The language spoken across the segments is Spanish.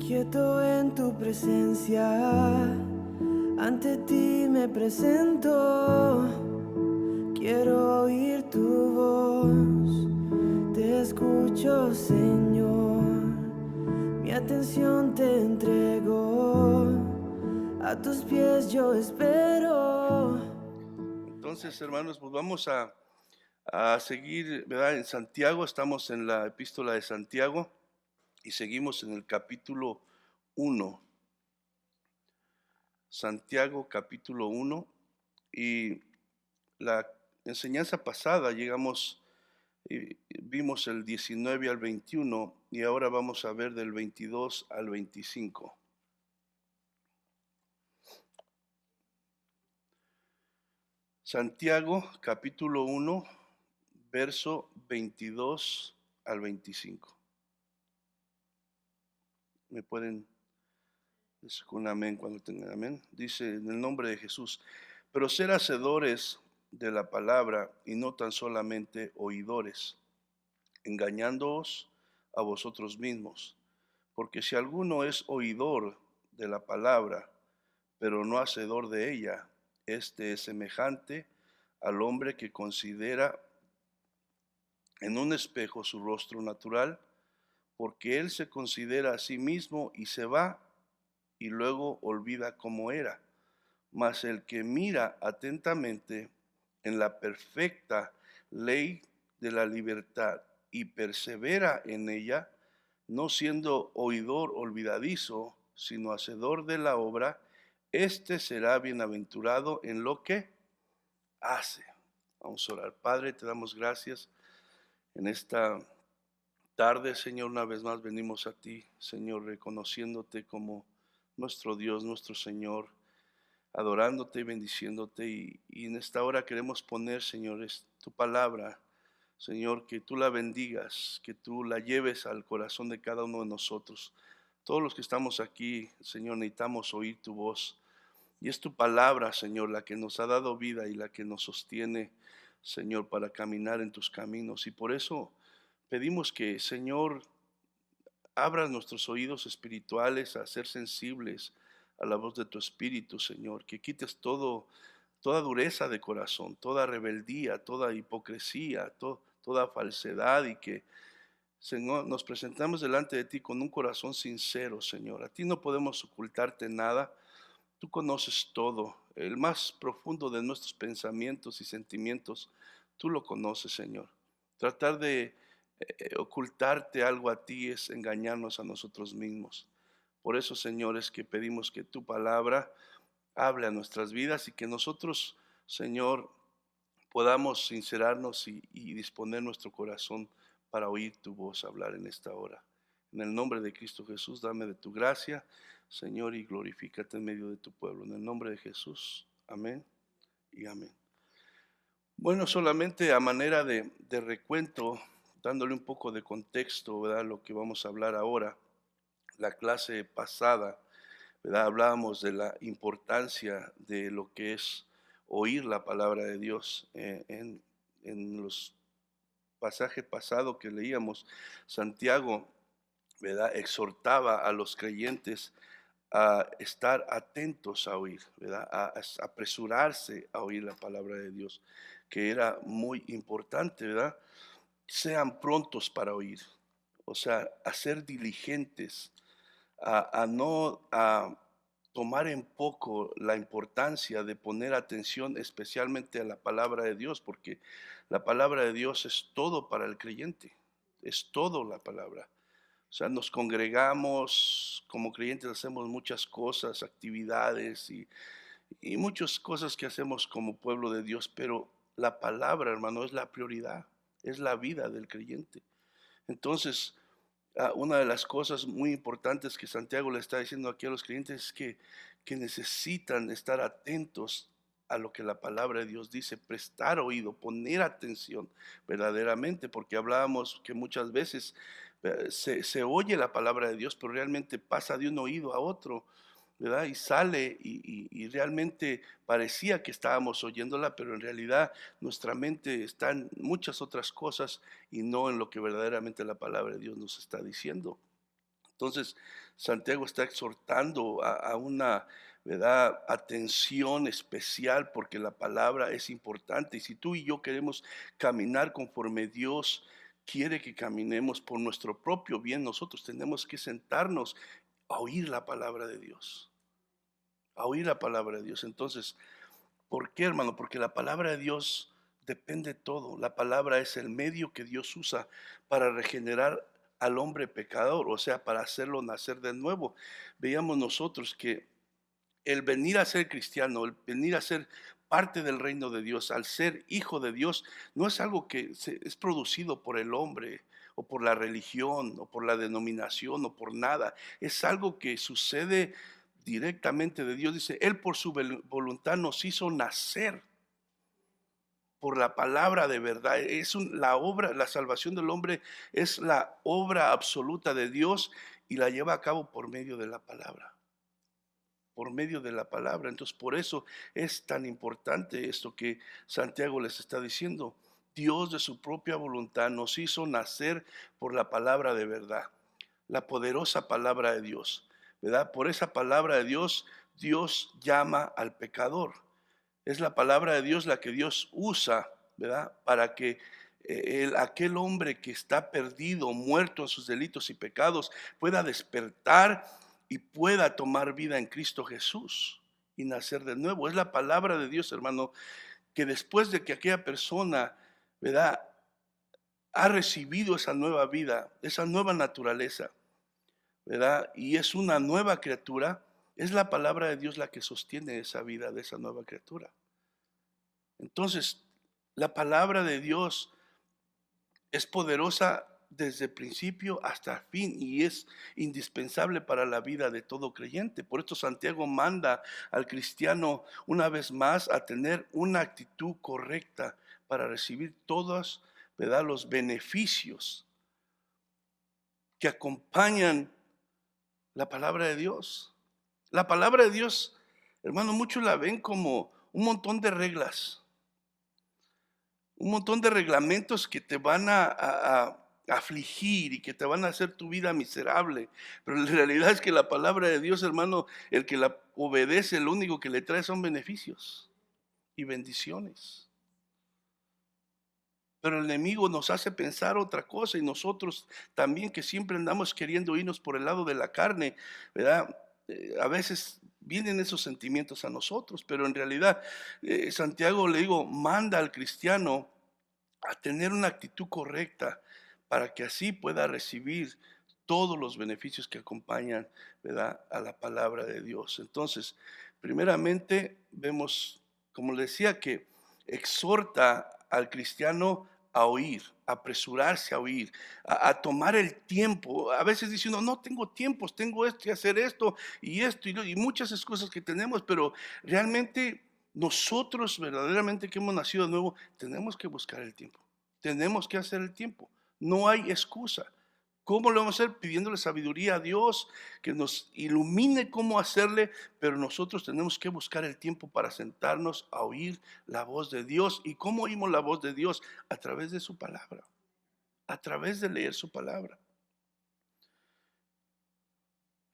Quieto en tu presencia, ante ti me presento. Quiero oír tu voz, te escucho, Señor. Mi atención te entrego, a tus pies yo espero. Entonces, hermanos, pues vamos a seguir, ¿verdad? En Santiago, estamos en la epístola de Santiago y seguimos en el capítulo 1. Santiago capítulo 1, y la enseñanza pasada llegamos, vimos el 19 al 21 y ahora vamos a ver del 22 al 25. Santiago capítulo 1, verso 22 al 25. ¿Me pueden decir con amén cuando tengan amén? Dice en el nombre de Jesús: pero ser hacedores de la palabra y no tan solamente oidores, engañándoos a vosotros mismos. Porque si alguno es oidor de la palabra, pero no hacedor de ella, este es semejante al hombre que considera en un espejo su rostro natural, porque él se considera a sí mismo y se va y luego olvida cómo era. Mas el que mira atentamente en la perfecta ley de la libertad y persevera en ella, no siendo oidor olvidadizo, sino hacedor de la obra, éste será bienaventurado en lo que hace. Vamos a orar. Padre, te damos gracias en esta tarde, Señor. Una vez más venimos a ti, Señor, reconociéndote como nuestro Dios, nuestro Señor, adorándote y bendiciéndote. Y en esta hora queremos poner, Señor, tu palabra, Señor, que tú la bendigas, que tú la lleves al corazón de cada uno de nosotros. Todos los que estamos aquí, Señor, necesitamos oír tu voz. Y es tu palabra, Señor, la que nos ha dado vida y la que nos sostiene, Señor, para caminar en tus caminos. Y por eso pedimos que, Señor, abras nuestros oídos espirituales a ser sensibles a la voz de tu Espíritu, Señor, que quites toda dureza de corazón, toda rebeldía, toda hipocresía, toda falsedad, y que, Señor, nos presentamos delante de ti con un corazón sincero, Señor. A ti no podemos ocultarte nada. Tú conoces todo, el más profundo de nuestros pensamientos y sentimientos. Tú lo conoces, Señor. Tratar de ocultarte algo a ti es engañarnos a nosotros mismos. Por eso, Señor, es que pedimos que tu palabra hable a nuestras vidas y que nosotros, Señor, podamos sincerarnos y disponer nuestro corazón para oír tu voz hablar en esta hora. En el nombre de Cristo Jesús, dame de tu gracia, Señor, y glorifícate en medio de tu pueblo. En el nombre de Jesús, amén y amén. Bueno, solamente a manera de recuento, dándole un poco de contexto, ¿verdad? Lo que vamos a hablar ahora. La clase pasada, ¿verdad? Hablábamos de la importancia de lo que es oír la palabra de Dios. En los pasajes pasados que leíamos, Santiago, ¿verdad?, exhortaba a los creyentes a estar atentos a oír, ¿verdad?, a apresurarse a oír la palabra de Dios, que era muy importante, ¿verdad? Sean prontos para oír, o sea, a ser diligentes, a tomar en poco la importancia de poner atención especialmente a la palabra de Dios, porque la palabra de Dios es todo para el creyente, es todo la palabra. O sea, nos congregamos como creyentes, hacemos muchas cosas, actividades y muchas cosas que hacemos como pueblo de Dios, pero la palabra, hermano, es la prioridad, es la vida del creyente. Entonces, una de las cosas muy importantes que Santiago le está diciendo aquí a los creyentes es que necesitan estar atentos a lo que la palabra de Dios dice, prestar oído, poner atención verdaderamente, porque hablábamos que muchas veces se oye la palabra de Dios, pero realmente pasa de un oído a otro, ¿verdad? Y sale y realmente parecía que estábamos oyéndola, pero en realidad nuestra mente está en muchas otras cosas y no en lo que verdaderamente la palabra de Dios nos está diciendo. Entonces, Santiago está exhortando a una, ¿verdad?, atención especial, porque la palabra es importante. Y si tú y yo queremos caminar conforme Dios quiere que caminemos por nuestro propio bien, nosotros tenemos que sentarnos a oír la palabra de Dios, a oír la palabra de Dios. Entonces, ¿por qué, hermano? Porque la palabra de Dios depende de todo. La palabra es el medio que Dios usa para regenerar al hombre pecador, o sea, para hacerlo nacer de nuevo. Veíamos nosotros que el venir a ser cristiano, el venir a ser parte del reino de Dios, al ser hijo de Dios, no es algo que es producido por el hombre o por la religión o por la denominación o por nada. Es algo que sucede directamente de Dios. Dice, Él por su voluntad nos hizo nacer por la palabra de verdad. La obra, la salvación del hombre es la obra absoluta de Dios y la lleva a cabo por medio de la palabra. Por medio de la palabra. Entonces, por eso es tan importante esto que Santiago les está diciendo. Dios de su propia voluntad nos hizo nacer por la palabra de verdad, la poderosa palabra de Dios, ¿verdad? Por esa palabra de Dios, Dios llama al pecador. Es la palabra de Dios la que Dios usa, ¿verdad? Para que aquel hombre que está perdido, muerto en sus delitos y pecados, pueda despertar y pueda tomar vida en Cristo Jesús y nacer de nuevo. Es la palabra de Dios, hermano, que después de que aquella persona, ¿verdad?, ha recibido esa nueva vida, esa nueva naturaleza, ¿verdad?, y es una nueva criatura, es la palabra de Dios la que sostiene esa vida de esa nueva criatura. Entonces, la palabra de Dios es poderosa desde el principio hasta el fin y es indispensable para la vida de todo creyente. Por esto Santiago manda al cristiano una vez más a tener una actitud correcta para recibir todos, ¿verdad?, los beneficios que acompañan la palabra de Dios. La palabra de Dios, hermano, muchos la ven como un montón de reglas, un montón de reglamentos que te van a afligir y que te van a hacer tu vida miserable. Pero la realidad es que la palabra de Dios, hermano, el que la obedece, lo único que le trae son beneficios y bendiciones. Pero el enemigo nos hace pensar otra cosa y nosotros también, que siempre andamos queriendo irnos por el lado de la carne, ¿verdad? A veces vienen esos sentimientos a nosotros, pero en realidad Santiago, le digo, manda al cristiano a tener una actitud correcta para que así pueda recibir todos los beneficios que acompañan, ¿verdad?, a la palabra de Dios. Entonces, primeramente vemos, como le decía, que exhorta al cristiano a oír, a apresurarse a oír, a tomar el tiempo. A veces dice uno, no tengo tiempos, tengo esto y hacer esto y muchas excusas que tenemos, pero realmente nosotros verdaderamente que hemos nacido de nuevo, tenemos que buscar el tiempo, tenemos que hacer el tiempo, no hay excusa. ¿Cómo lo vamos a hacer? Pidiéndole sabiduría a Dios, que nos ilumine cómo hacerle, pero nosotros tenemos que buscar el tiempo para sentarnos a oír la voz de Dios. ¿Y cómo oímos la voz de Dios? A través de su palabra, a través de leer su palabra.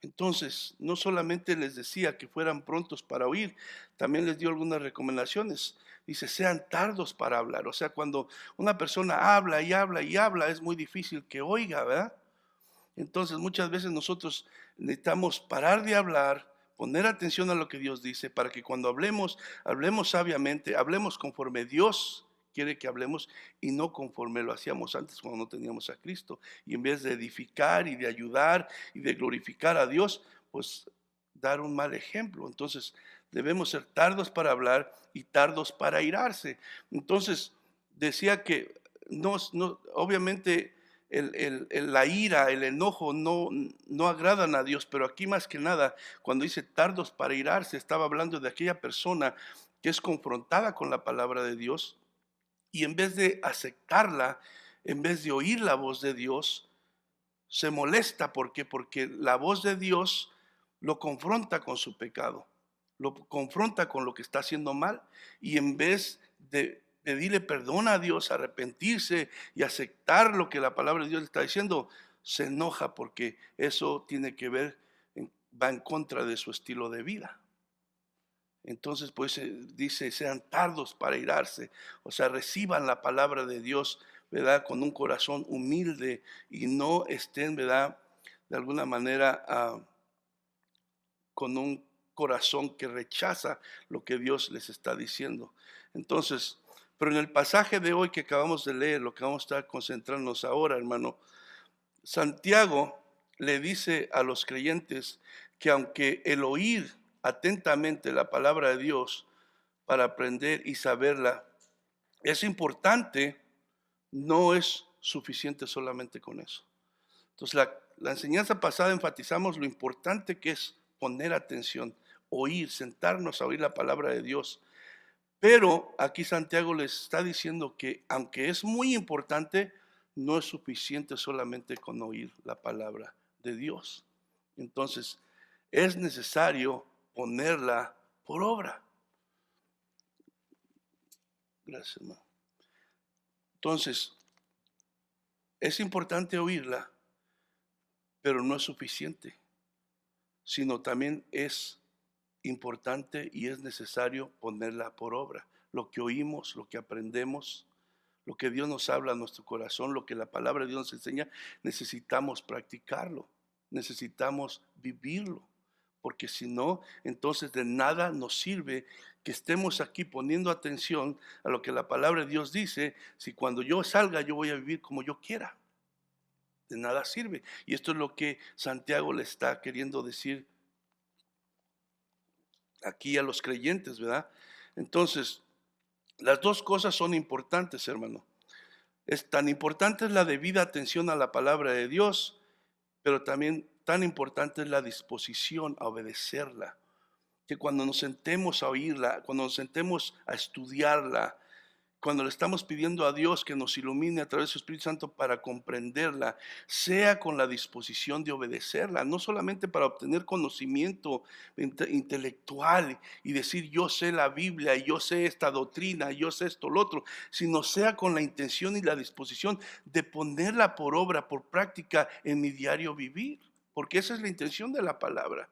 Entonces, no solamente les decía que fueran prontos para oír, también les dio algunas recomendaciones. Dice, sean tardos para hablar. O sea, cuando una persona habla y habla y habla, es muy difícil que oiga, ¿verdad? Entonces, muchas veces nosotros necesitamos parar de hablar, poner atención a lo que Dios dice, para que cuando hablemos, hablemos sabiamente, hablemos conforme Dios quiere que hablemos y no conforme lo hacíamos antes cuando no teníamos a Cristo. Y en vez de edificar y de ayudar y de glorificar a Dios, pues dar un mal ejemplo. Entonces, debemos ser tardos para hablar y tardos para airarse. Entonces, decía que obviamente la ira, el enojo no agradan a Dios, pero aquí más que nada, cuando dice tardos para irarse, estaba hablando de aquella persona que es confrontada con la palabra de Dios y en vez de aceptarla, en vez de oír la voz de Dios, se molesta. ¿Por qué? Porque la voz de Dios lo confronta con su pecado, lo confronta con lo que está haciendo mal y en vez de pedirle perdón a Dios, arrepentirse y aceptar lo que la palabra de Dios le está diciendo, se enoja porque eso tiene que ver, va en contra de su estilo de vida. Entonces, pues dice, sean tardos para irarse, o sea, reciban la palabra de Dios, ¿verdad? Con un corazón humilde y no estén, ¿verdad? De alguna manera con un corazón que rechaza lo que Dios les está diciendo. Entonces, pero en el pasaje de hoy que acabamos de leer, lo que vamos a estar concentrándonos ahora, hermano, Santiago le dice a los creyentes que aunque el oír atentamente la palabra de Dios para aprender y saberla es importante, no es suficiente solamente con eso. Entonces la enseñanza pasada enfatizamos lo importante que es poner atención, oír, sentarnos a oír la palabra de Dios. Pero aquí Santiago les está diciendo que aunque es muy importante, no es suficiente solamente con oír la palabra de Dios. Entonces, es necesario ponerla por obra. Gracias, hermano. Entonces, es importante oírla, pero no es suficiente, sino también es importante y es necesario ponerla por obra. Lo que oímos, lo que aprendemos, lo que Dios nos habla a nuestro corazón, lo que la palabra de Dios nos enseña, necesitamos practicarlo, necesitamos vivirlo, porque si no, entonces de nada nos sirve que estemos aquí poniendo atención a lo que la palabra de Dios dice, si cuando yo salga yo voy a vivir como yo quiera. De nada sirve. Y esto es lo que Santiago le está queriendo decir aquí a los creyentes, ¿verdad? Entonces, las dos cosas son importantes, hermano. Es tan importante es la debida atención a la palabra de Dios, pero también tan importante es la disposición a obedecerla. Que cuando nos sentemos a oírla, cuando nos sentemos a estudiarla, cuando le estamos pidiendo a Dios que nos ilumine a través de su Espíritu Santo para comprenderla, sea con la disposición de obedecerla, no solamente para obtener conocimiento intelectual y decir yo sé la Biblia, yo sé esta doctrina, yo sé esto, lo otro, sino sea con la intención y la disposición de ponerla por obra, por práctica en mi diario vivir, porque esa es la intención de la palabra.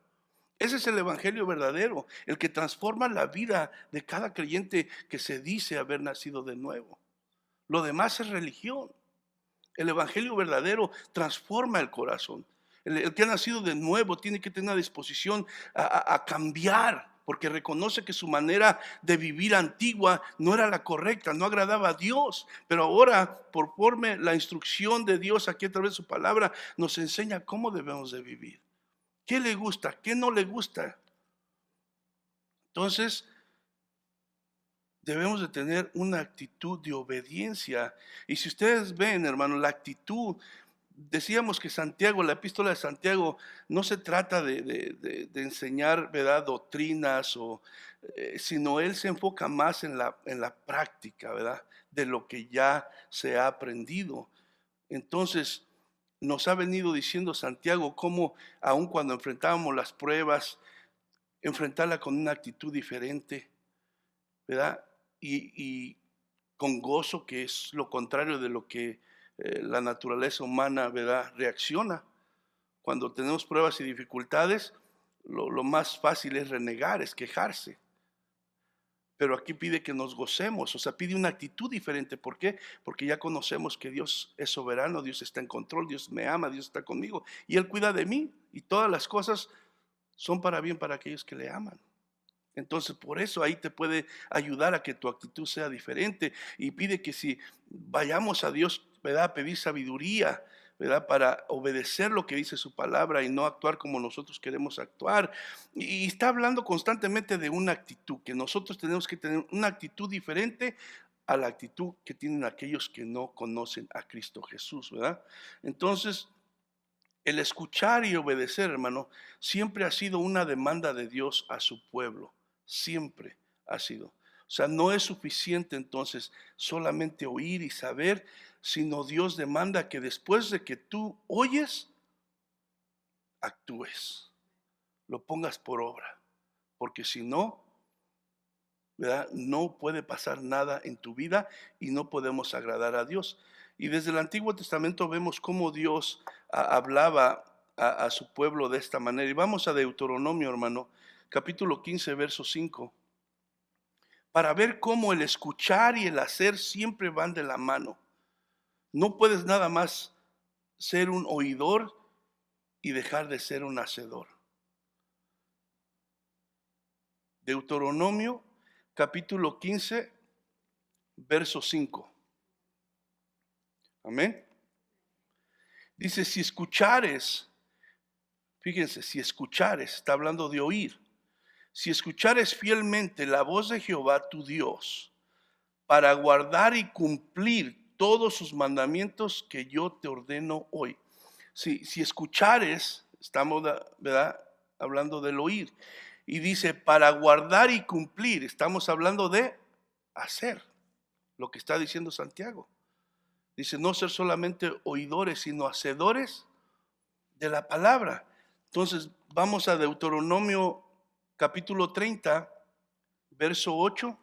Ese es el evangelio verdadero, el que transforma la vida de cada creyente que se dice haber nacido de nuevo. Lo demás es religión. El evangelio verdadero transforma el corazón. El que ha nacido de nuevo tiene que tener una disposición a cambiar, porque reconoce que su manera de vivir antigua no era la correcta, no agradaba a Dios. Pero ahora, por forma la instrucción de Dios aquí a través de su palabra, nos enseña cómo debemos de vivir. ¿Qué le gusta? ¿Qué no le gusta? Entonces, debemos de tener una actitud de obediencia. Y si ustedes ven, hermano, la actitud, decíamos que Santiago, la epístola de Santiago, no se trata de enseñar, ¿verdad?, doctrinas, sino él se enfoca más en la práctica, ¿verdad?, de lo que ya se ha aprendido. Entonces, nos ha venido diciendo Santiago cómo aun cuando enfrentábamos las pruebas, enfrentarla con una actitud diferente, ¿verdad? Y con gozo, que es lo contrario de lo que la naturaleza humana, ¿verdad?, reacciona. Cuando tenemos pruebas y dificultades, lo más fácil es renegar, es quejarse. Pero aquí pide que nos gocemos, o sea, pide una actitud diferente. ¿Por qué? Porque ya conocemos que Dios es soberano, Dios está en control, Dios me ama, Dios está conmigo y Él cuida de mí y todas las cosas son para bien para aquellos que le aman. Entonces, por eso ahí te puede ayudar a que tu actitud sea diferente y pide que si vayamos a Dios, ¿verdad?, a pedir sabiduría, ¿verdad?, para obedecer lo que dice su palabra y no actuar como nosotros queremos actuar. Y está hablando constantemente de una actitud, que nosotros tenemos que tener una actitud diferente a la actitud que tienen aquellos que no conocen a Cristo Jesús, ¿verdad? Entonces, el escuchar y obedecer, hermano, siempre ha sido una demanda de Dios a su pueblo. Siempre ha sido. O sea, no es suficiente entonces solamente oír y saber, sino Dios demanda que después de que tú oyes, actúes, lo pongas por obra, porque si no, ¿verdad?, no puede pasar nada en tu vida y no podemos agradar a Dios. Y desde el Antiguo Testamento vemos cómo Dios hablaba a su pueblo de esta manera. Y vamos a Deuteronomio, hermano, capítulo 15, verso 5, para ver cómo el escuchar y el hacer siempre van de la mano. No puedes nada más ser un oidor y dejar de ser un hacedor. Deuteronomio capítulo 15, verso 5. Amén. Dice, si escuchares, fíjense, si escuchares, está hablando de oír. Si escuchares fielmente la voz de Jehová tu Dios, para guardar y cumplir todos sus mandamientos que yo te ordeno hoy. Si escuchares, estamos, ¿verdad?, hablando del oír. Y dice, para guardar y cumplir, estamos hablando de hacer, lo que está diciendo Santiago. Dice, no ser solamente oidores, sino hacedores de la palabra. Entonces, vamos a Deuteronomio capítulo 30, verso 8.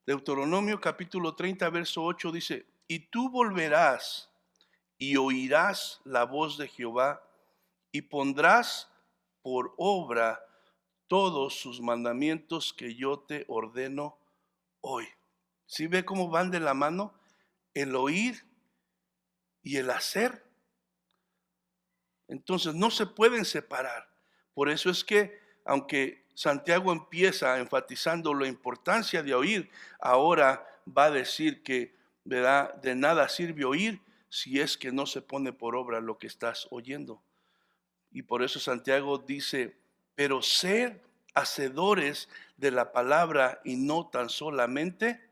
Deuteronomio capítulo 30, verso 8 dice, y tú volverás y oirás la voz de Jehová y pondrás por obra todos sus mandamientos que yo te ordeno hoy. ¿Sí ve cómo van de la mano el oír y el hacer? Entonces no se pueden separar. Por eso es que, aunque Santiago empieza enfatizando la importancia de oír, ahora va a decir que, ¿verdad?, de nada sirve oír si es que no se pone por obra lo que estás oyendo. Y por eso Santiago dice, pero ser hacedores de la palabra y no tan solamente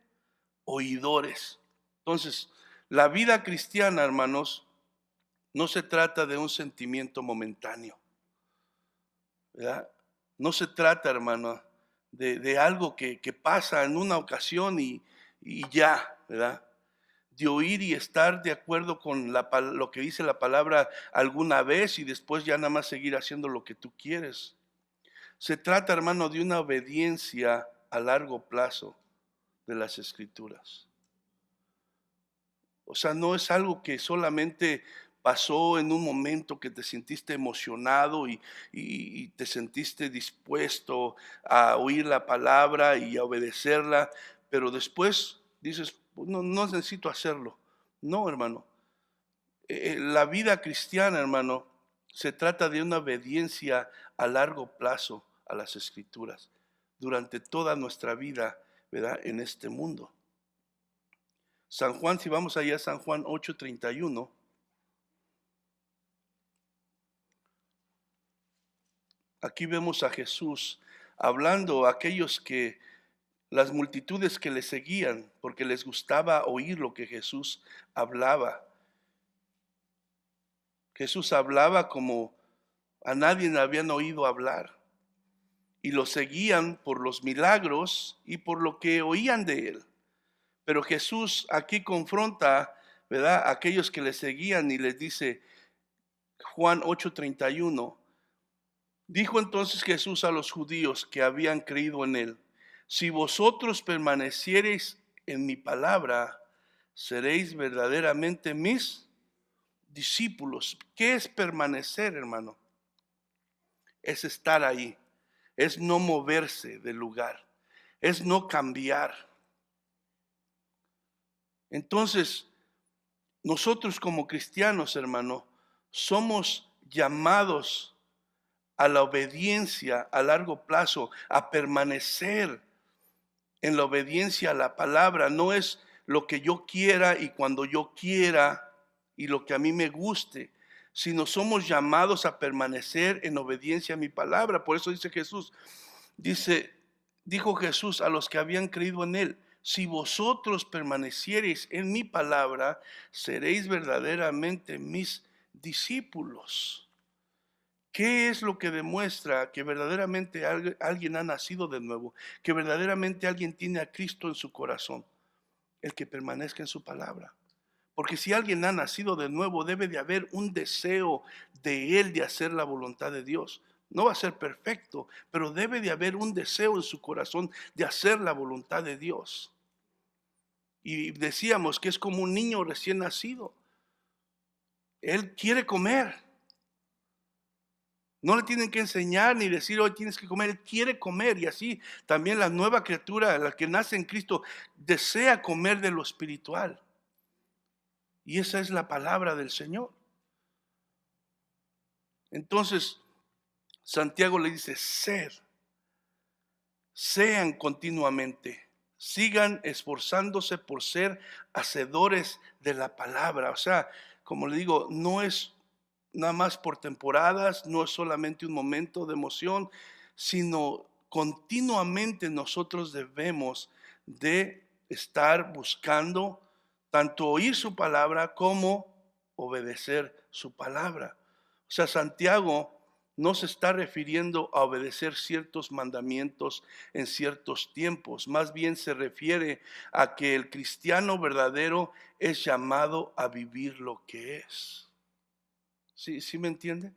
oidores. Entonces, la vida cristiana, hermanos, no se trata de un sentimiento momentáneo, ¿verdad? No se trata, hermano, de algo que pasa en una ocasión y ya, ¿verdad? De oír y estar de acuerdo con lo que dice la palabra alguna vez y después ya nada más seguir haciendo lo que tú quieres. Se trata, hermano, de una obediencia a largo plazo de las Escrituras. O sea, no es algo que solamente pasó en un momento que te sentiste emocionado y te sentiste dispuesto a oír la palabra y a obedecerla, pero después dices, no necesito hacerlo. No, hermano. La vida cristiana, hermano, se trata de una obediencia a largo plazo a las Escrituras durante toda nuestra vida, ¿verdad?, en este mundo. San Juan, si vamos allá a San Juan 8:31. Aquí vemos a Jesús hablando a aquellos las multitudes que le seguían, porque les gustaba oír lo que Jesús hablaba. Jesús hablaba como a nadie le habían oído hablar. Y lo seguían por los milagros y por lo que oían de él. Pero Jesús aquí confronta, ¿verdad?, a aquellos que le seguían y les dice, Juan 8:31, dijo entonces Jesús a los judíos que habían creído en él, si vosotros permaneciereis en mi palabra, seréis verdaderamente mis discípulos. ¿Qué es permanecer, hermano? Es estar ahí, es no moverse del lugar, es no cambiar. Entonces, nosotros como cristianos, hermano, somos llamados a la obediencia a largo plazo, a permanecer en la obediencia a la palabra. No es lo que yo quiera y cuando yo quiera y lo que a mí me guste, sino somos llamados a permanecer en obediencia a mi palabra. Por eso dice Jesús, dijo Jesús a los que habían creído en él, si vosotros permaneciereis en mi palabra, seréis verdaderamente mis discípulos. ¿Qué es lo que demuestra que verdaderamente alguien ha nacido de nuevo? Que verdaderamente alguien tiene a Cristo en su corazón. El que permanezca en su palabra. Porque si alguien ha nacido de nuevo, debe de haber un deseo de él de hacer la voluntad de Dios. No va a ser perfecto, pero debe de haber un deseo en su corazón de hacer la voluntad de Dios. Y decíamos que es como un niño recién nacido. Él quiere comer. No le tienen que enseñar ni decir, hoy tienes que comer. Él quiere comer. Y así también la nueva criatura, la que nace en Cristo, desea comer de lo espiritual. Y esa es la palabra del Señor. Entonces, Santiago le dice, sean continuamente, sigan esforzándose por ser hacedores de la palabra. O sea, como le digo, no es nada más por temporadas, no es solamente un momento de emoción, sino continuamente nosotros debemos de estar buscando tanto oír su palabra como obedecer su palabra. O sea, Santiago no se está refiriendo a obedecer ciertos mandamientos en ciertos tiempos, más bien se refiere a que el cristiano verdadero es llamado a vivir lo que es. ¿Sí me entiende?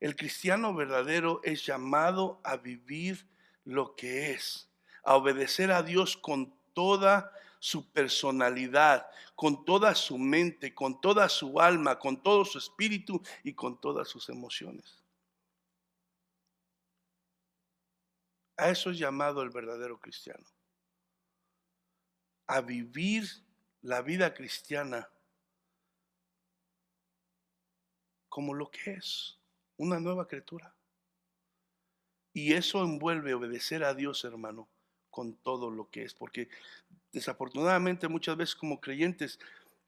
El cristiano verdadero es llamado a vivir lo que es, a obedecer a Dios con toda su personalidad, con toda su mente, con toda su alma, con todo su espíritu y con todas sus emociones. A eso es llamado el verdadero cristiano, a vivir la vida cristiana como lo que es, una nueva criatura. Y eso envuelve obedecer a Dios, hermano, con todo lo que es, porque desafortunadamente muchas veces como creyentes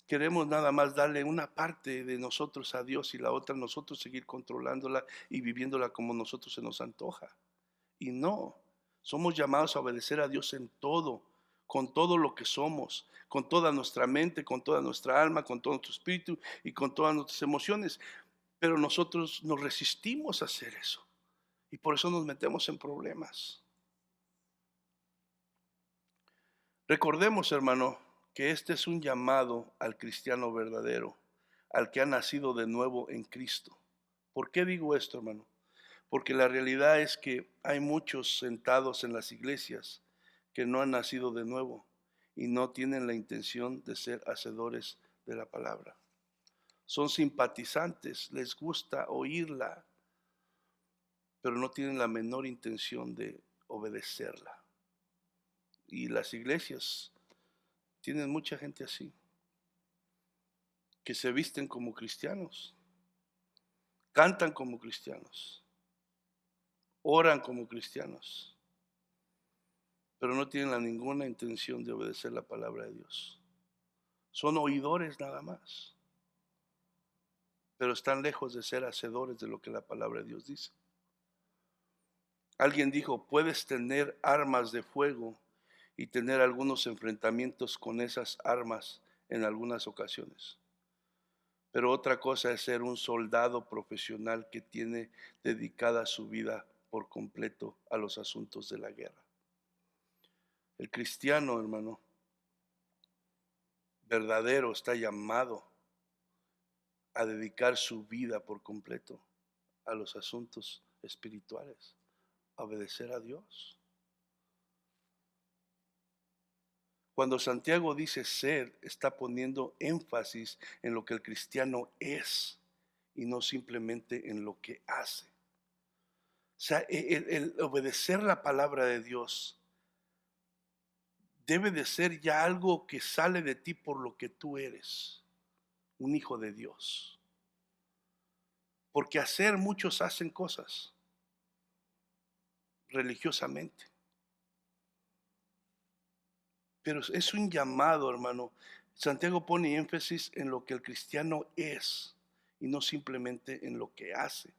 queremos nada más darle una parte de nosotros a Dios y la otra nosotros seguir controlándola y viviéndola como nosotros se nos antoja. Y no, somos llamados a obedecer a Dios en todo, con todo lo que somos, con toda nuestra mente, con toda nuestra alma, con todo nuestro espíritu y con todas nuestras emociones. Pero nosotros nos resistimos a hacer eso y por eso nos metemos en problemas. Recordemos, hermano, que este es un llamado al cristiano verdadero, al que ha nacido de nuevo en Cristo. ¿Por qué digo esto, hermano? Porque la realidad es que hay muchos sentados en las iglesias que no han nacido de nuevo y no tienen la intención de ser hacedores de la palabra. Son simpatizantes, les gusta oírla, pero no tienen la menor intención de obedecerla. Y las iglesias tienen mucha gente así, que se visten como cristianos, cantan como cristianos, oran como cristianos, pero no tienen ninguna intención de obedecer la palabra de Dios. Son oidores nada más, pero están lejos de ser hacedores de lo que la palabra de Dios dice. Alguien dijo, puedes tener armas de fuego y tener algunos enfrentamientos con esas armas en algunas ocasiones. Pero otra cosa es ser un soldado profesional que tiene dedicada su vida por completo a los asuntos de la guerra. El cristiano, hermano, verdadero está llamado a dedicar su vida por completo a los asuntos espirituales, a obedecer a Dios. Cuando Santiago dice ser, está poniendo énfasis en lo que el cristiano es y no simplemente en lo que hace. O sea, el obedecer la palabra de Dios debe de ser ya algo que sale de ti por lo que tú eres, un hijo de Dios. Porque muchos hacen cosas religiosamente. Pero es un llamado, hermano. Santiago pone énfasis en lo que el cristiano es y no simplemente en lo que hace.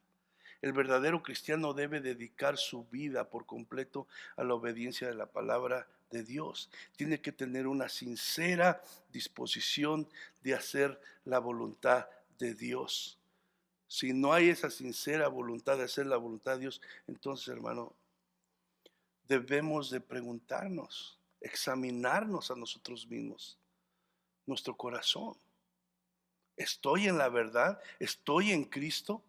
El verdadero cristiano debe dedicar su vida por completo a la obediencia de la palabra de Dios. Tiene que tener una sincera disposición de hacer la voluntad de Dios. Si no hay esa sincera voluntad de hacer la voluntad de Dios, entonces, hermano, debemos de preguntarnos, examinarnos a nosotros mismos, nuestro corazón. ¿Estoy en la verdad? ¿Estoy en Cristo?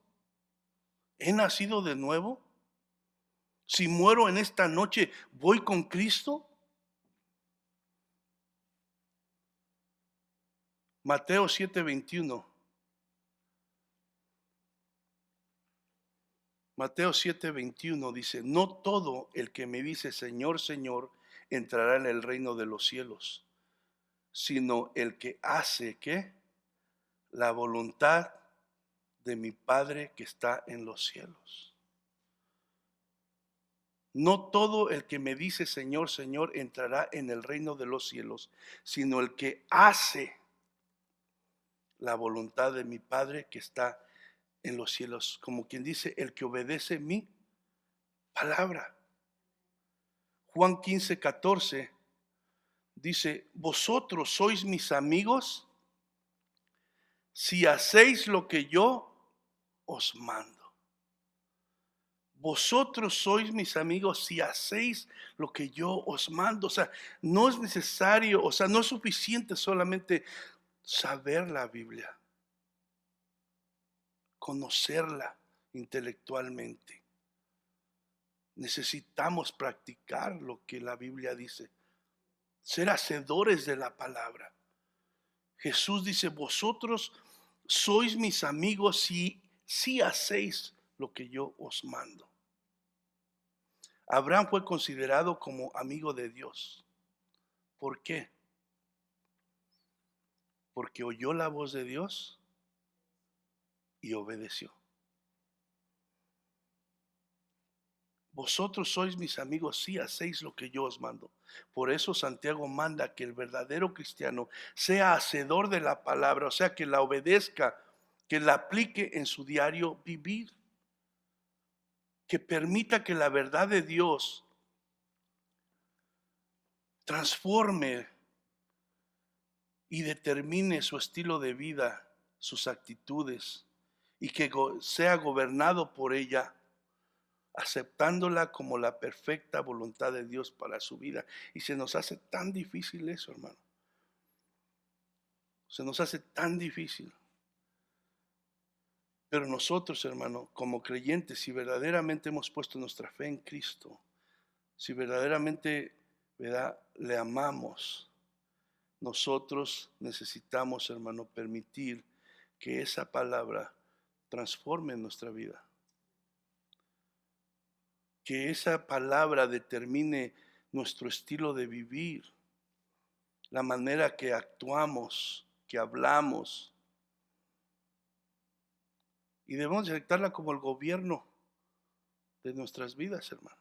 ¿He nacido de nuevo? Si muero en esta noche, ¿voy con Cristo? Mateo 7:21. Mateo 7:21 dice, no todo el que me dice Señor, Señor, entrará en el reino de los cielos, sino el que hace, ¿qué? La voluntad de mi Padre que está en los cielos. No todo el que me dice Señor, Señor entrará en el reino de los cielos, sino el que hace la voluntad de mi Padre que está en los cielos. Como quien dice, el que obedece mi palabra. Juan 15:14 dice, vosotros sois mis amigos si hacéis lo que yo os mando. Vosotros sois mis amigos si hacéis lo que yo os mando. O sea, no es necesario, o sea, no es suficiente solamente saber la Biblia, conocerla intelectualmente. Necesitamos practicar lo que la Biblia dice, ser hacedores de la palabra. Jesús dice, vosotros sois mis amigos si hacéis lo que yo os mando. Abraham fue considerado como amigo de Dios. ¿Por qué? Porque oyó la voz de Dios y obedeció. Vosotros sois mis amigos si hacéis lo que yo os mando. Por eso Santiago manda que el verdadero cristiano sea hacedor de la palabra, o sea, que la obedezca, que la aplique en su diario vivir, que permita que la verdad de Dios transforme y determine su estilo de vida, sus actitudes, y que sea gobernado por ella, aceptándola como la perfecta voluntad de Dios para su vida. Y se nos hace tan difícil eso, hermano. Se nos hace tan difícil. Pero nosotros, hermano, como creyentes, si verdaderamente hemos puesto nuestra fe en Cristo, si verdaderamente, ¿verdad?, le amamos, nosotros necesitamos, hermano, permitir que esa palabra transforme nuestra vida. Que esa palabra determine nuestro estilo de vivir, la manera que actuamos, que hablamos. Y debemos aceptarla como el gobierno de nuestras vidas, hermano.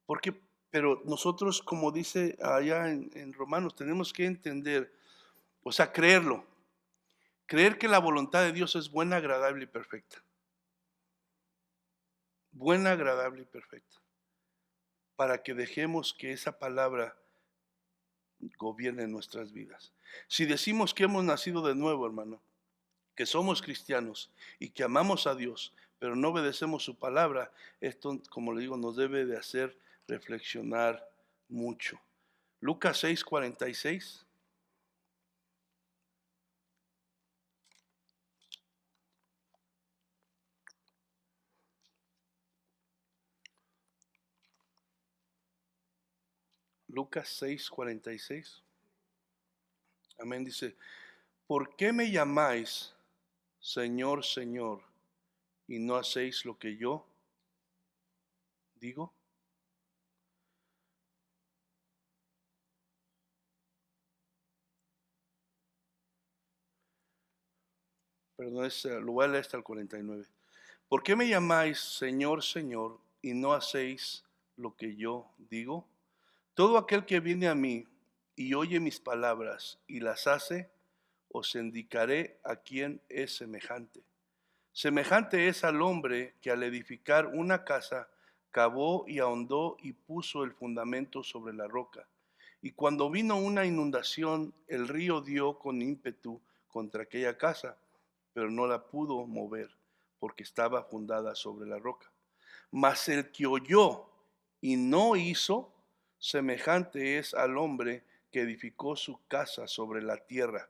Porque, pero nosotros, como dice allá en Romanos, tenemos que entender, o sea, creerlo. Creer que la voluntad de Dios es buena, agradable y perfecta. Buena, agradable y perfecta. Para que dejemos que esa palabra gobierne nuestras vidas. Si decimos que hemos nacido de nuevo, hermano, que somos cristianos y que amamos a Dios, pero no obedecemos su palabra, esto, como le digo, nos debe de hacer reflexionar mucho. Lucas 6:46. Lucas 6:46. Amén. Dice, ¿por qué me llamáis Señor, Señor, y no hacéis lo que yo digo? Perdón, lo voy a leer hasta el 49. ¿Por qué me llamáis Señor, Señor, y no hacéis lo que yo digo? Todo aquel que viene a mí y oye mis palabras y las hace, os indicaré a quién es semejante. Semejante es al hombre que al edificar una casa cavó y ahondó y puso el fundamento sobre la roca. Y cuando vino una inundación, el río dio con ímpetu contra aquella casa, pero no la pudo mover porque estaba fundada sobre la roca. Mas el que oyó y no hizo, semejante es al hombre que edificó su casa sobre la tierra,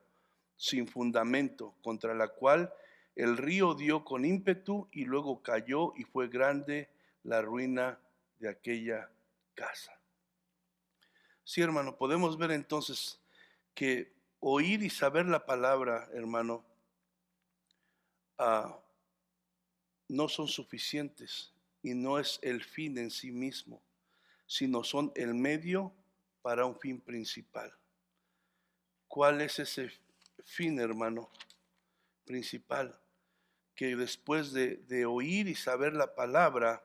sin fundamento, contra la cual El río dio con ímpetu y luego cayó y fue grande la ruina de aquella casa. Sí, hermano, podemos ver entonces que oír y saber la palabra, hermano, no son suficientes y no es el fin en sí mismo, sino son el medio para un fin principal. ¿Cuál es ese fin, hermano, principal? Que después de oír y saber la palabra,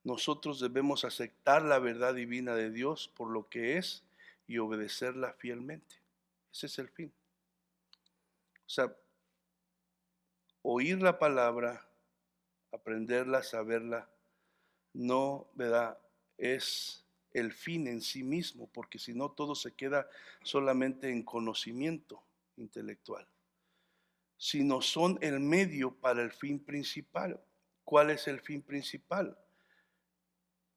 nosotros debemos aceptar la verdad divina de Dios por lo que es y obedecerla fielmente. Ese es el fin. O sea, oír la palabra, aprenderla, saberla, no, ¿verdad? Es el fin en sí mismo, porque si no todo se queda solamente en conocimiento intelectual, sino son el medio para el fin principal. ¿Cuál es el fin principal?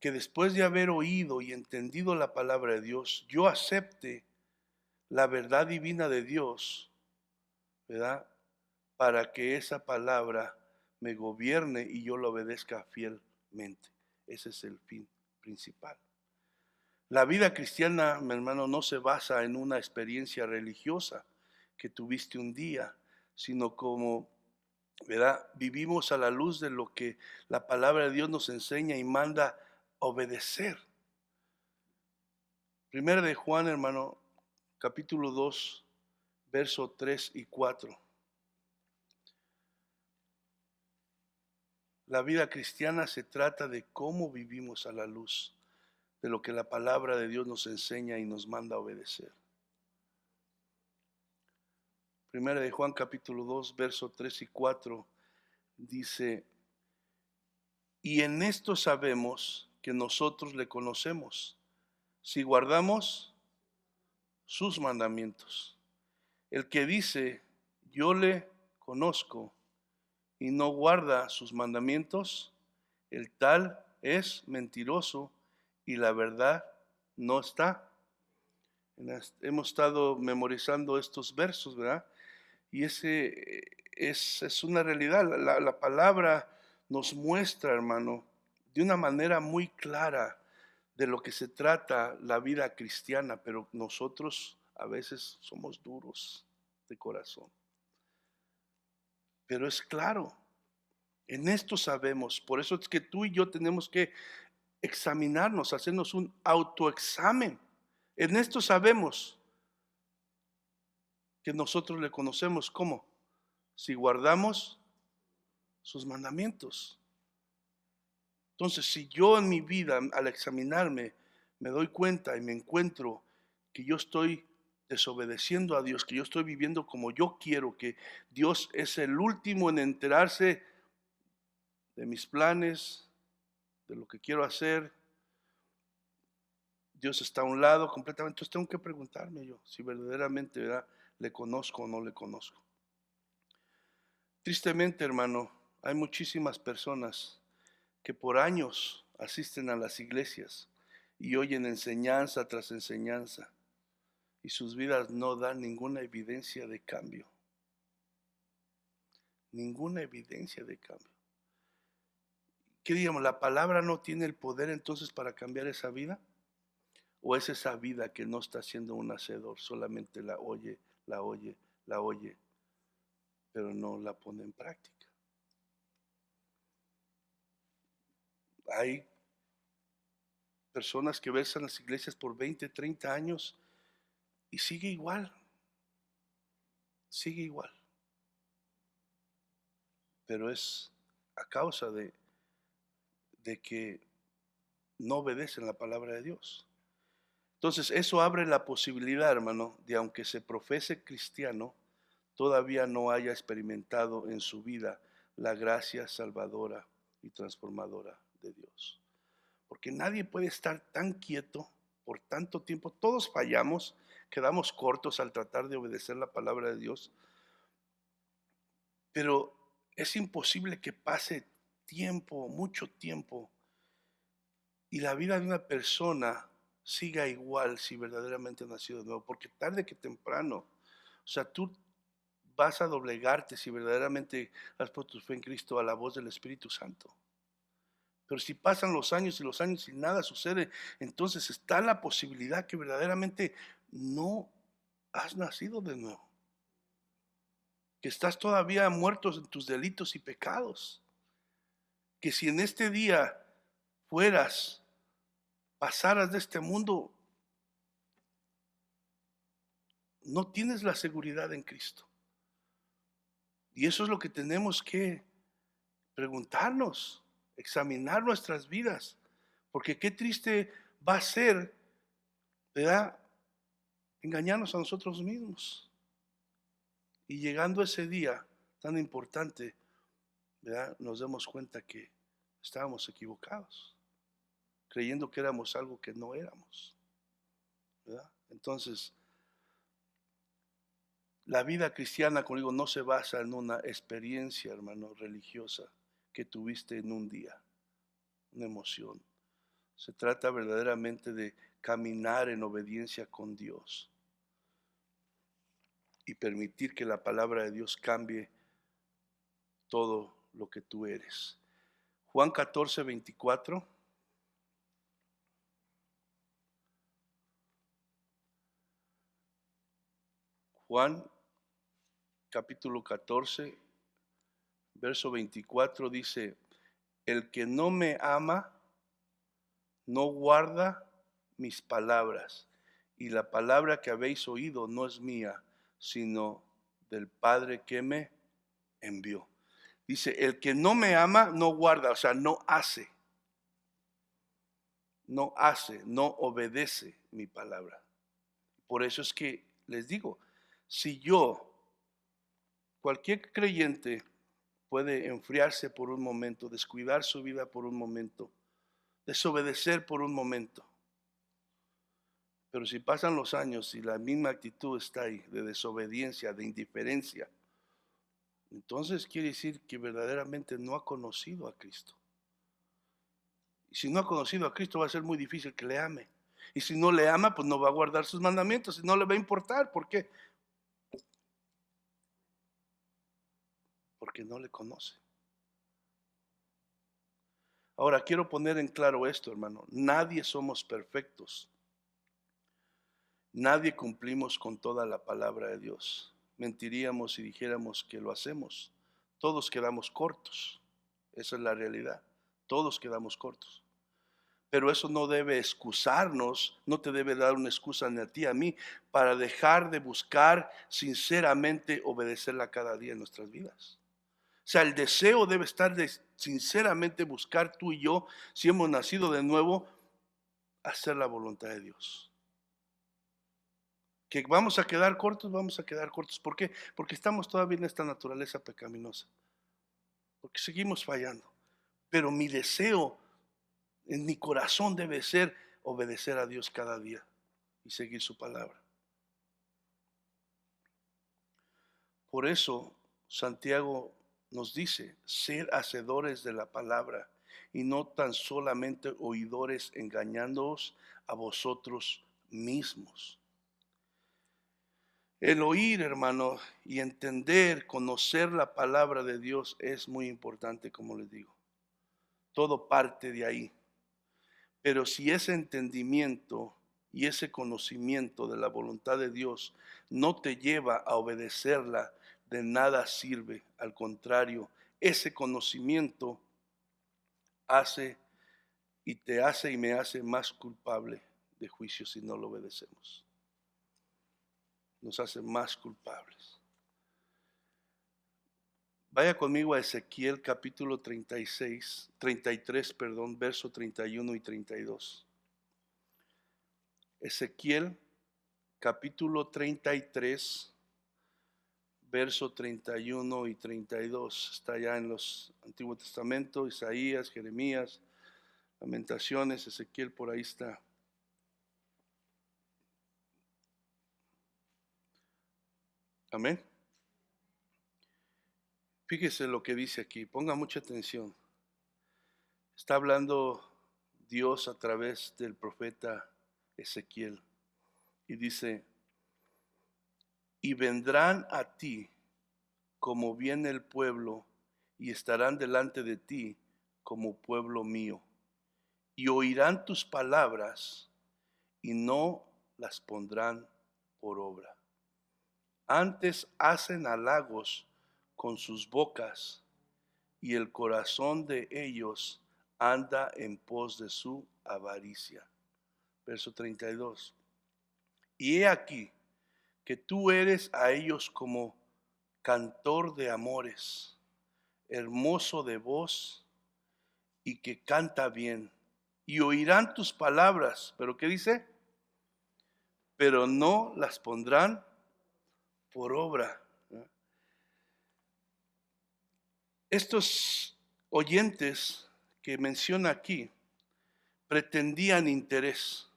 Que después de haber oído y entendido la palabra de Dios, yo acepte la verdad divina de Dios, ¿verdad? Para que esa palabra me gobierne y yo la obedezca fielmente. Ese es el fin principal. La vida cristiana, mi hermano, no se basa en una experiencia religiosa que tuviste un día, sino como, ¿verdad? Vivimos a la luz de lo que la palabra de Dios nos enseña y manda obedecer. Primera de Juan, hermano, capítulo 2, verso 3 y 4. La vida cristiana se trata de cómo vivimos a la luz de lo que la palabra de Dios nos enseña y nos manda a obedecer. Primera de Juan capítulo 2, verso 3 y 4 dice, y en esto sabemos que nosotros le conocemos, si guardamos sus mandamientos. El que dice, yo le conozco y no guarda sus mandamientos, el tal es mentiroso y la verdad no está. Hemos estado memorizando estos versos, ¿verdad? Y ese es una realidad. La palabra nos muestra, hermano, de una manera muy clara de lo que se trata la vida cristiana, pero nosotros a veces somos duros de corazón. Pero es claro, en esto sabemos, por eso es que tú y yo tenemos que examinarnos, hacernos un autoexamen. En esto sabemos que nosotros le conocemos. ¿Cómo? Si guardamos sus mandamientos. Entonces, si yo en mi vida, al examinarme, me doy cuenta y me encuentro que yo estoy desobedeciendo a Dios, que yo estoy viviendo como yo quiero, que Dios es el último en enterarse de mis planes, de lo que quiero hacer, Dios está a un lado completamente. Entonces tengo que preguntarme yo si verdaderamente, ¿verdad?, le conozco o no le conozco. Tristemente, hermano, hay muchísimas personas que por años asisten a las iglesias y oyen enseñanza tras enseñanza y sus vidas no dan ninguna evidencia de cambio. Ninguna evidencia de cambio. ¿Qué digamos? ¿La palabra no tiene el poder entonces para cambiar esa vida? ¿O es esa vida que no está siendo un hacedor, solamente la oye, la oye, la oye, pero no la pone en práctica? Hay personas que besan las iglesias por 20, 30 años y sigue igual, sigue igual. Pero es a causa de que no obedecen la palabra de Dios. Entonces eso abre la posibilidad, hermano, de aunque se profese cristiano, todavía no haya experimentado en su vida la gracia salvadora y transformadora de Dios. Porque nadie puede estar tan quieto por tanto tiempo. Todos fallamos, quedamos cortos al tratar de obedecer la palabra de Dios. Pero es imposible que pase tiempo, mucho tiempo, y la vida de una persona siga igual si verdaderamente ha nacido de nuevo. Porque tarde que temprano, o sea, tú vas a doblegarte si verdaderamente has puesto tu fe en Cristo a la voz del Espíritu Santo. Pero si pasan los años y nada sucede, entonces está la posibilidad que verdaderamente no has nacido de nuevo. Que estás todavía muerto en tus delitos y pecados. Que si en este día pasaras de este mundo, no tienes la seguridad en Cristo. Y eso es lo que tenemos que preguntarnos, examinar nuestras vidas. Porque qué triste va a ser, ¿verdad?, engañarnos a nosotros mismos. Y llegando a ese día tan importante, ¿verdad?, nos damos cuenta que estábamos equivocados, creyendo que éramos algo que no éramos, ¿verdad? Entonces, la vida cristiana, como digo, no se basa en una experiencia, hermano, religiosa que tuviste en un día, una emoción. Se trata verdaderamente de caminar en obediencia con Dios y permitir que la palabra de Dios cambie todo lo que tú eres. Juan 14, 24. Juan capítulo 14, verso 24 dice: el que no me ama no guarda mis palabras, y la palabra que habéis oído no es mía, sino del Padre que me envió. Dice, el que no me ama no guarda, o sea, no hace, no obedece mi palabra. Por eso es que les digo, si cualquier creyente puede enfriarse por un momento, descuidar su vida por un momento, desobedecer por un momento. Pero si pasan los años y la misma actitud está ahí, de desobediencia, de indiferencia, entonces quiere decir que verdaderamente no ha conocido a Cristo. Y si no ha conocido a Cristo, va a ser muy difícil que le ame. Y si no le ama, pues no va a guardar sus mandamientos y no le va a importar. ¿Por qué? Porque no le conoce. Ahora, quiero poner en claro esto, hermano. Nadie somos perfectos. Nadie cumplimos con toda la palabra de Dios. Mentiríamos si dijéramos que lo hacemos. Todos quedamos cortos. Esa es la realidad. Todos quedamos cortos. Pero eso no debe excusarnos, no te debe dar una excusa ni a ti, a mí, para dejar de buscar sinceramente obedecerla cada día en nuestras vidas. O sea, el deseo debe estar de sinceramente buscar tú y yo, si hemos nacido de nuevo, hacer la voluntad de Dios. Que vamos a quedar cortos, vamos a quedar cortos. ¿Por qué? Porque estamos todavía en esta naturaleza pecaminosa. Porque seguimos fallando. Pero mi deseo en mi corazón debe ser obedecer a Dios cada día y seguir su palabra. Por eso Santiago nos dice, ser hacedores de la palabra y no tan solamente oidores, engañándoos a vosotros mismos. El oír, hermano, y entender, conocer la palabra de Dios es muy importante, como les digo. Todo parte de ahí. Pero si ese entendimiento y ese conocimiento de la voluntad de Dios no te lleva a obedecerla, de nada sirve. Al contrario, ese conocimiento te hace y me hace más culpable de juicio si no lo obedecemos. Nos hace más culpables. Vaya conmigo a Ezequiel capítulo 33, verso 31 y 32. Ezequiel capítulo 33, verso 31 y 32. Está ya en los Antiguo Testamento, Isaías, Jeremías, Lamentaciones, Ezequiel, por ahí está. Amén. Fíjese lo que dice aquí, ponga mucha atención. Está hablando Dios a través del profeta Ezequiel y dice, y vendrán a ti como viene el pueblo, y estarán delante de ti como pueblo mío. Y oirán tus palabras y no las pondrán por obra. Antes hacen halagos con sus bocas, y el corazón de ellos anda en pos de su avaricia. Verso 32. Y he aquí que tú eres a ellos como cantor de amores, hermoso de voz y que canta bien. Y oirán tus palabras, pero ¿qué dice? Pero no las pondrán por obra. Estos oyentes que menciona aquí pretendían interés,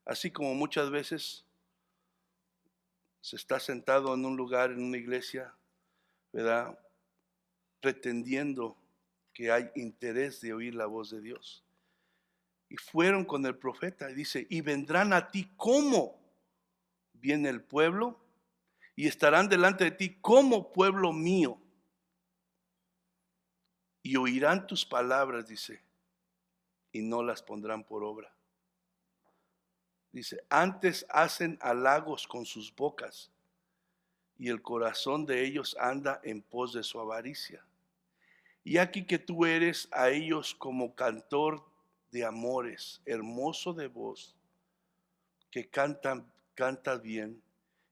así como muchas veces se está sentado en un lugar, en una iglesia, ¿verdad? Pretendiendo que hay interés de oír la voz de Dios. Y fueron con el profeta y dice, y vendrán a ti como viene el pueblo y estarán delante de ti como pueblo mío. Y oirán tus palabras, dice, y no las pondrán por obra. Dice, antes hacen halagos con sus bocas y el corazón de ellos anda en pos de su avaricia. Y aquí que tú eres a ellos como cantor de amores, hermoso de voz, que canta bien,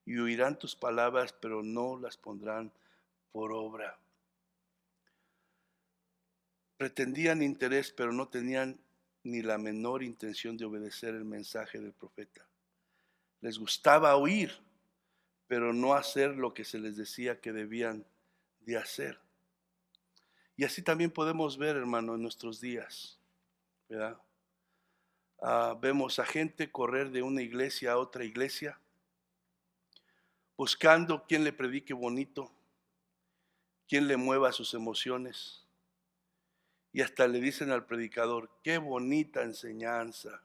y oirán tus palabras, pero no las pondrán por obra. Pretendían interés, pero no tenían ni la menor intención de obedecer el mensaje del profeta. Les gustaba oír, pero no hacer lo que se les decía que debían de hacer. Y así también podemos ver, hermano, en nuestros días, ¿verdad? Vemos a gente correr de una iglesia a otra iglesia, buscando quien le predique bonito, quien le mueva sus emociones. Y hasta le dicen al predicador, qué bonita enseñanza.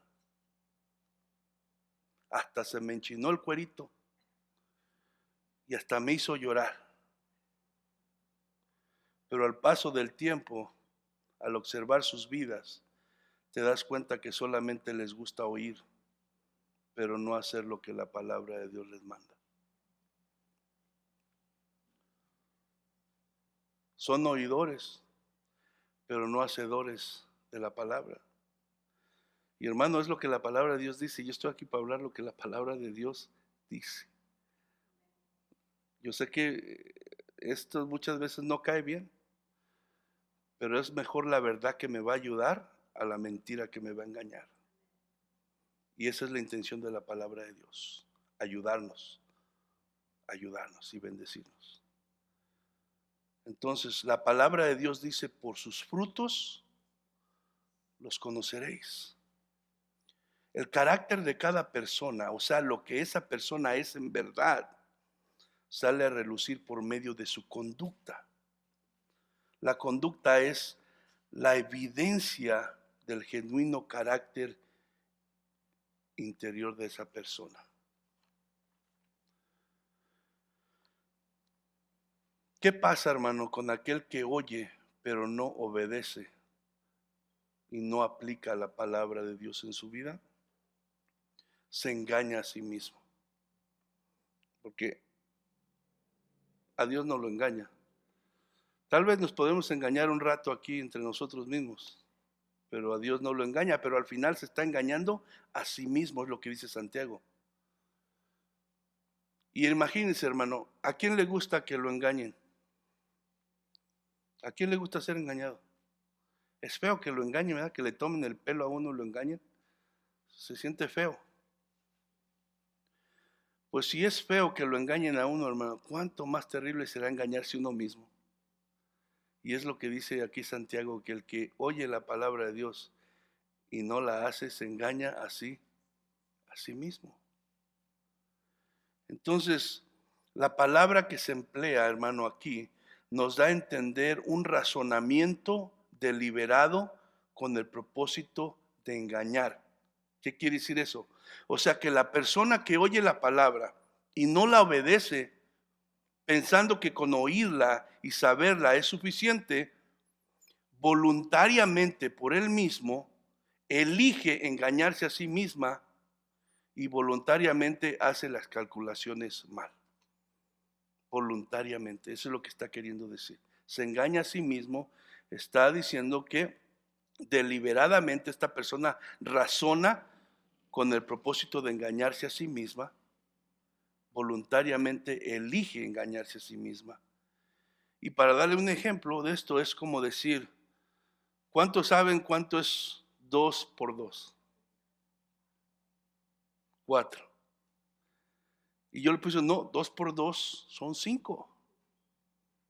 Hasta se me enchinó el cuerito y hasta me hizo llorar. Pero al paso del tiempo, al observar sus vidas, te das cuenta que solamente les gusta oír, pero no hacer lo que la palabra de Dios les manda. Son oidores, pero no hacedores de la palabra. Y hermano, es lo que la palabra de Dios dice. Yo estoy aquí para hablar lo que la palabra de Dios dice. Yo sé que esto muchas veces no cae bien, pero es mejor la verdad que me va a ayudar a la mentira que me va a engañar. Y esa es la intención de la palabra de Dios, ayudarnos y bendecirnos. Entonces, la palabra de Dios dice, por sus frutos los conoceréis. El carácter de cada persona, o sea, lo que esa persona es en verdad, sale a relucir por medio de su conducta. La conducta es la evidencia del genuino carácter interior de esa persona. ¿Qué pasa, hermano, con aquel que oye pero no obedece y no aplica la palabra de Dios en su vida? Se engaña a sí mismo, porque a Dios no lo engaña. Tal vez nos podemos engañar un rato aquí entre nosotros mismos, pero a Dios no lo engaña, pero al final se está engañando a sí mismo, es lo que dice Santiago. Y imagínense, hermano, ¿a quién le gusta que lo engañen? ¿A quién le gusta ser engañado? Es feo que lo engañen, ¿verdad? Que le tomen el pelo a uno y lo engañen. Se siente feo. Pues si es feo que lo engañen a uno, hermano, ¿cuánto más terrible será engañarse uno mismo? Y es lo que dice aquí Santiago, que el que oye la palabra de Dios y no la hace, se engaña a sí mismo. Entonces, la palabra que se emplea, hermano, aquí, nos da a entender un razonamiento deliberado con el propósito de engañar. ¿Qué quiere decir eso? O sea, que la persona que oye la palabra y no la obedece, pensando que con oírla y saberla es suficiente, voluntariamente por él mismo elige engañarse a sí misma y voluntariamente hace las calculaciones mal. Voluntariamente, eso es lo que está queriendo decir. Se engaña a sí mismo, está diciendo que deliberadamente esta persona razona con el propósito de engañarse a sí misma, voluntariamente elige engañarse a sí misma. Y para darle un ejemplo de esto es como decir, ¿cuántos saben cuánto es 2 por 2? 4. Y yo le puse, no, 2 por 2 son 5.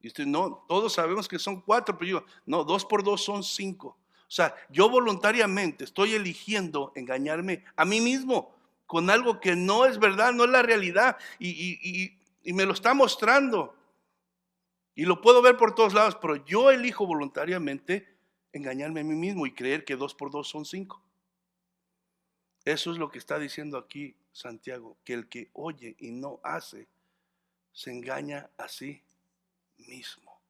Y usted, no, todos sabemos que son 4, pero yo, no, 2 por 2 son 5. O sea, yo voluntariamente estoy eligiendo engañarme a mí mismo con algo que no es verdad, no es la realidad. Y me lo está mostrando. Y lo puedo ver por todos lados, pero yo elijo voluntariamente engañarme a mí mismo y creer que 2 por 2 son 5. Eso es lo que está diciendo aquí Santiago, que el que oye y no hace, se engaña a sí mismo.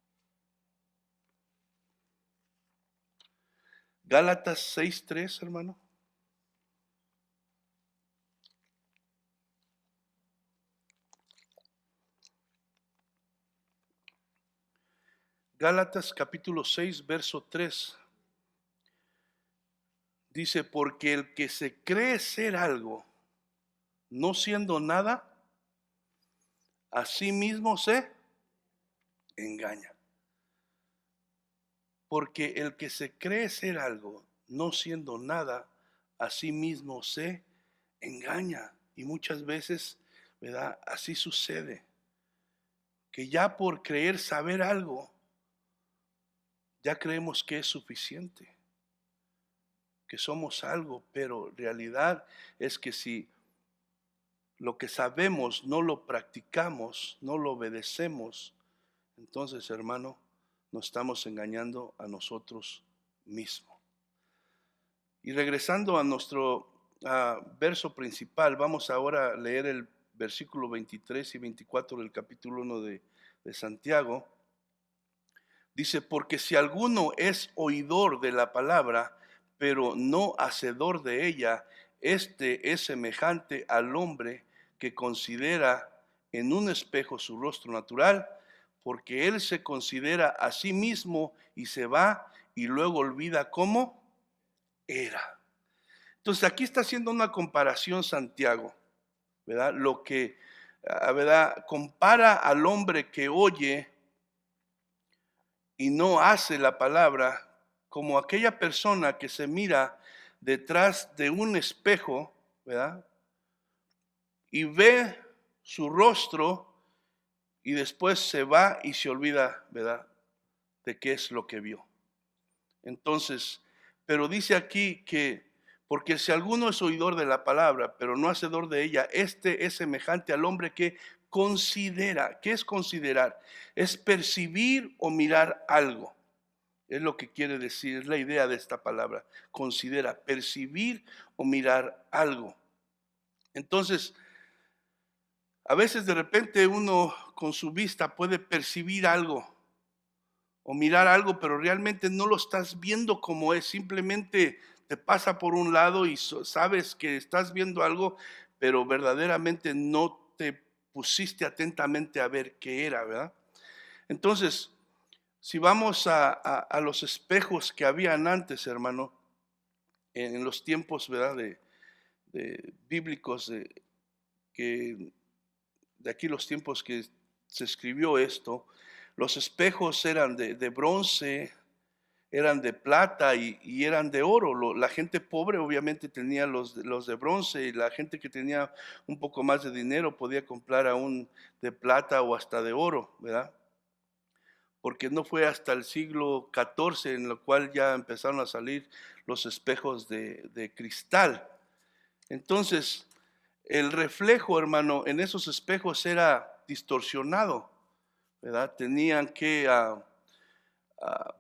Gálatas 6:3, hermano. Gálatas capítulo 6, verso 3. Dice, porque el que se cree ser algo, no siendo nada, a sí mismo se engaña. Porque el que se cree ser algo, no siendo nada, a sí mismo se engaña. Y muchas veces, ¿verdad? Así sucede. Que ya por creer saber algo, ya creemos que es suficiente. Que somos algo, pero realidad es que si lo que sabemos no lo practicamos, no lo obedecemos, entonces, hermano, nos estamos engañando a nosotros mismos. Y regresando a nuestro verso principal, vamos ahora a leer el versículo 23 y 24 del capítulo 1 de Santiago. Dice, porque si alguno es oidor de la palabra, pero no hacedor de ella, este es semejante al hombre que considera en un espejo su rostro natural, porque él se considera a sí mismo y se va y luego olvida cómo era. Entonces aquí está haciendo una comparación Santiago, ¿verdad? Lo que, ¿verdad? Compara al hombre que oye y no hace la palabra como aquella persona que se mira detrás de un espejo, ¿verdad? Y ve su rostro y después se va y se olvida, ¿verdad? De qué es lo que vio. Entonces, pero dice aquí que, porque si alguno es oidor de la palabra, pero no hacedor de ella, este es semejante al hombre que considera. ¿Qué es considerar? Es percibir o mirar algo. Es lo que quiere decir, es la idea de esta palabra. Considera, percibir o mirar algo. Entonces, a veces de repente uno con su vista puede percibir algo o mirar algo, pero realmente no lo estás viendo como es. Simplemente te pasa por un lado y sabes que estás viendo algo, pero verdaderamente no te pusiste atentamente a ver qué era, ¿verdad? Entonces, si vamos a los espejos que habían antes, hermano, en los tiempos, ¿verdad? De bíblicos, que de aquí los tiempos que se escribió esto, los espejos eran de bronce, eran de plata y eran de oro. La gente pobre obviamente tenía los de bronce y la gente que tenía un poco más de dinero podía comprar aún de plata o hasta de oro, ¿verdad? Porque no fue hasta el siglo XIV en el cual ya empezaron a salir los espejos de cristal. Entonces, el reflejo, hermano, en esos espejos era distorsionado, ¿verdad? Tenían que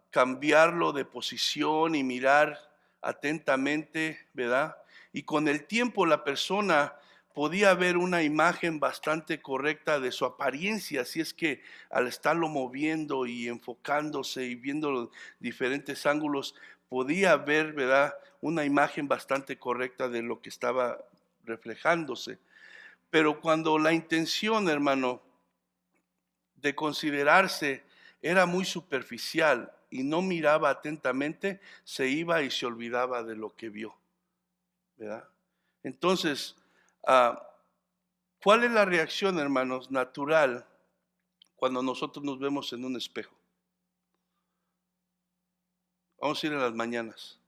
cambiarlo de posición y mirar atentamente, ¿verdad? Y con el tiempo la persona podía ver una imagen bastante correcta de su apariencia, así es que al estarlo moviendo y enfocándose y viendo los diferentes ángulos, podía ver, ¿verdad?, una imagen bastante correcta de lo que estaba reflejándose. Pero cuando la intención, hermano, de considerarse era muy superficial y no miraba atentamente, se iba y se olvidaba de lo que vio, ¿verdad? Entonces, ¿cuál es la reacción, hermanos, natural cuando nosotros nos vemos en un espejo? Vamos a ir en las mañanas.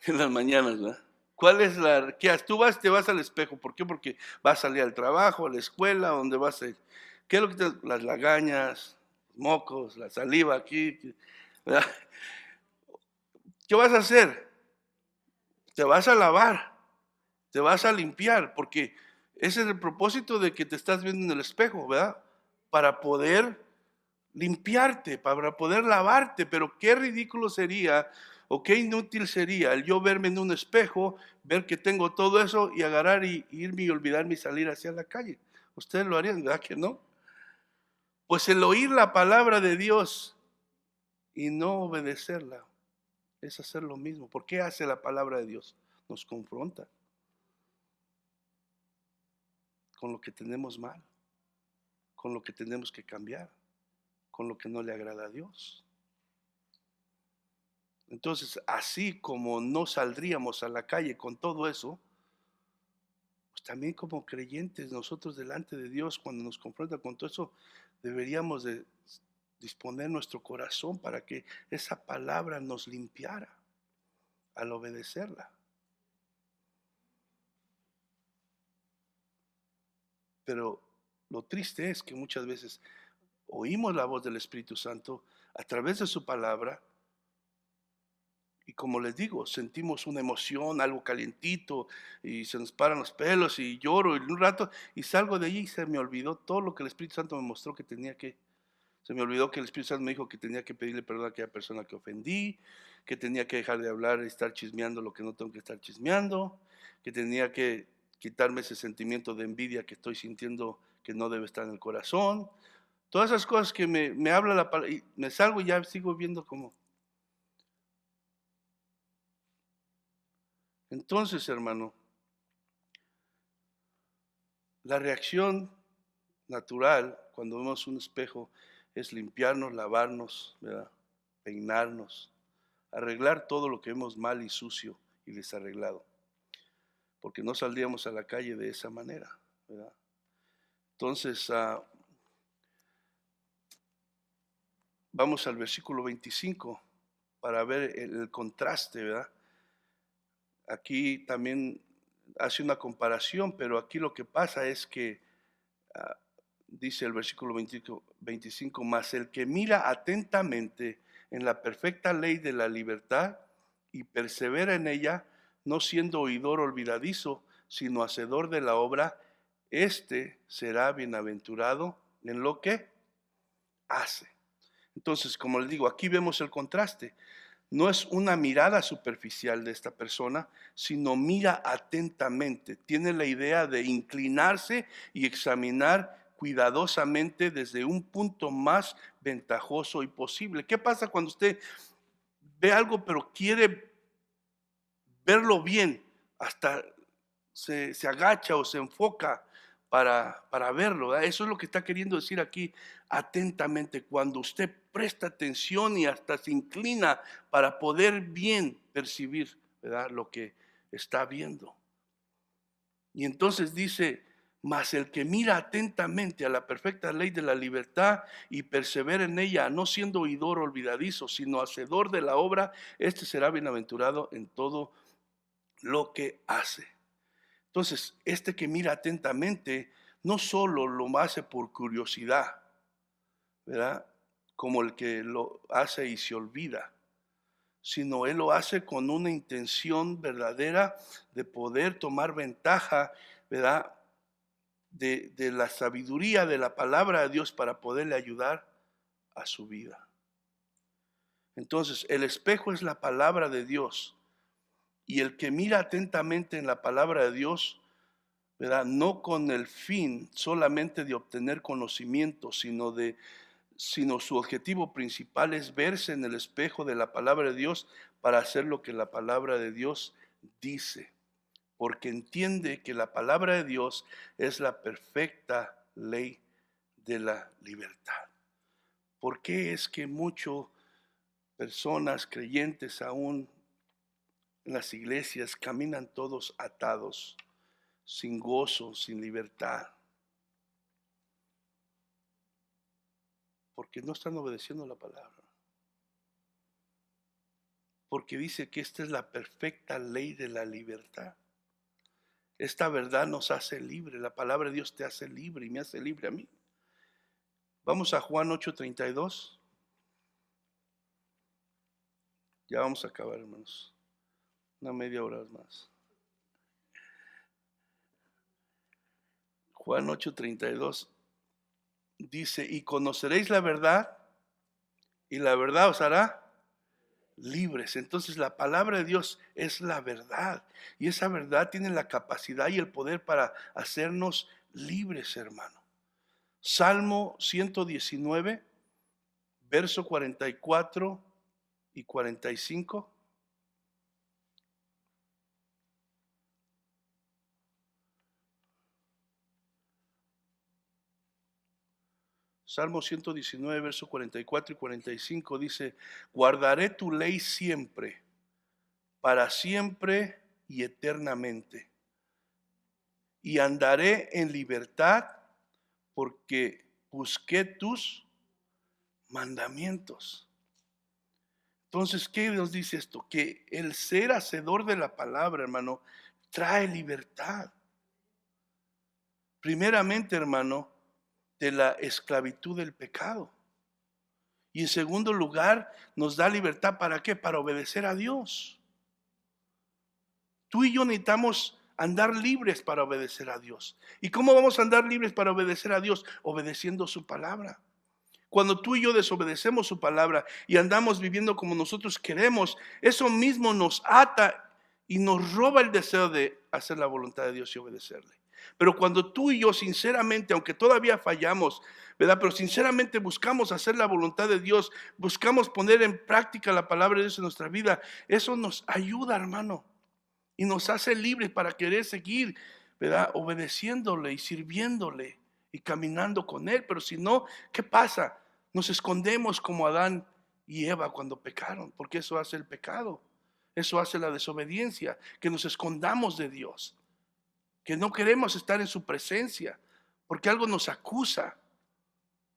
En las mañanas, ¿verdad? ¿Cuál es la qué haces? Tú te vas al espejo? ¿Por qué? Porque vas a salir al trabajo, a la escuela, donde vas a ir. ¿Qué es lo que las lagañas, los mocos, la saliva aquí, ¿verdad? ¿Qué vas a hacer? Te vas a lavar, te vas a limpiar, porque ese es el propósito de que te estás viendo en el espejo, ¿verdad? Para poder limpiarte, para poder lavarte, pero qué ridículo sería o qué inútil sería el yo verme en un espejo, ver que tengo todo eso y agarrar y irme y olvidarme y salir hacia la calle. Ustedes lo harían, ¿verdad que no? Pues el oír la palabra de Dios y no obedecerla es hacer lo mismo. ¿Por qué hace la palabra de Dios? Nos confronta con lo que tenemos mal, con lo que tenemos que cambiar, con lo que no le agrada a Dios. Entonces, así como no saldríamos a la calle con todo eso, pues también como creyentes nosotros delante de Dios, cuando nos confronta con todo eso, deberíamos de disponer nuestro corazón para que esa palabra nos limpiara al obedecerla. Pero lo triste es que muchas veces oímos la voz del Espíritu Santo a través de su palabra y, como les digo, sentimos una emoción, algo calientito y se nos paran los pelos y lloro y un rato y salgo de allí y se me olvidó todo lo que el Espíritu Santo me mostró que tenía que. Se me olvidó que el Espíritu Santo me dijo que tenía que pedirle perdón a aquella persona que ofendí, que tenía que dejar de hablar y estar chismeando lo que no tengo que estar chismeando, que tenía que quitarme ese sentimiento de envidia que estoy sintiendo que no debe estar en el corazón. Todas esas cosas que me habla la palabra, y me salgo y ya sigo viendo como. Entonces, hermano, la reacción natural cuando vemos un espejo es limpiarnos, lavarnos, ¿verdad?, peinarnos, arreglar todo lo que vemos mal y sucio y desarreglado, porque no saldríamos a la calle de esa manera, ¿verdad? Entonces, vamos al versículo 25 para ver el contraste, ¿verdad? Aquí también hace una comparación, pero aquí lo que pasa es que dice el versículo 25, más el que mira atentamente en la perfecta ley de la libertad y persevera en ella, no siendo oidor olvidadizo, sino hacedor de la obra, este será bienaventurado en lo que hace. Entonces, como les digo, aquí vemos el contraste. No es una mirada superficial de esta persona, sino mira atentamente. Tiene la idea de inclinarse y examinar cuidadosamente desde un punto más ventajoso y posible. ¿Qué pasa cuando usted ve algo pero quiere verlo bien? Hasta se agacha o se enfoca para verlo, ¿verdad? Eso es lo que está queriendo decir aquí atentamente. Cuando usted presta atención y hasta se inclina para poder bien percibir, ¿verdad?, lo que está viendo. Y entonces dice, mas el que mira atentamente a la perfecta ley de la libertad y persevera en ella, no siendo oidor olvidadizo, sino hacedor de la obra, este será bienaventurado en todo lo que hace. Entonces, este que mira atentamente no solo lo hace por curiosidad, ¿verdad?, como el que lo hace y se olvida, sino él lo hace con una intención verdadera de poder tomar ventaja, ¿verdad?, de la sabiduría de la palabra de Dios para poderle ayudar a su vida. Entonces, el espejo es la palabra de Dios Y el que mira atentamente en la palabra de Dios, ¿verdad? No con el fin solamente de obtener conocimiento, sino su objetivo principal es verse en el espejo de la palabra de Dios para hacer lo que la palabra de Dios dice, porque entiende que la palabra de Dios es la perfecta ley de la libertad. ¿Por qué es que muchas personas creyentes aún en las iglesias caminan todos atados, sin gozo, sin libertad? Porque no están obedeciendo la palabra. Porque dice que esta es la perfecta ley de la libertad. Esta verdad nos hace libre. La palabra de Dios te hace libre y me hace libre a mí. Vamos a Juan 8:32. Ya vamos a acabar, hermanos. Una media hora más. Juan 8:32 dice, y conoceréis la verdad, y la verdad os hará libres. Entonces la palabra de Dios es la verdad, y esa verdad tiene la capacidad y el poder para hacernos libres, hermano. Salmo 119, verso 44 y 45. Salmo 119, verso 44 y 45 dice, guardaré tu ley siempre, para siempre y eternamente, y andaré en libertad porque busqué tus mandamientos. Entonces, ¿qué nos dice esto? Que el ser hacedor de la palabra, hermano, trae libertad. Primeramente, hermano, de la esclavitud del pecado. Y en segundo lugar, nos da libertad, ¿para qué? Para obedecer a Dios. Tú y yo necesitamos andar libres para obedecer a Dios. ¿Y cómo vamos a andar libres para obedecer a Dios? Obedeciendo su palabra. Cuando tú y yo desobedecemos su palabra y andamos viviendo como nosotros queremos, eso mismo nos ata y nos roba el deseo de hacer la voluntad de Dios y obedecerle. Pero cuando tú y yo sinceramente, aunque todavía fallamos, ¿verdad? Pero sinceramente buscamos hacer la voluntad de Dios, buscamos poner en práctica la palabra de Dios en nuestra vida, eso nos ayuda, hermano, y nos hace libres para querer seguir, ¿verdad? Obedeciéndole y sirviéndole y caminando con Él. Pero si no, ¿qué pasa? Nos escondemos como Adán y Eva cuando pecaron, porque eso hace el pecado, eso hace la desobediencia, que nos escondamos de Dios, que no queremos estar en su presencia, porque algo nos acusa.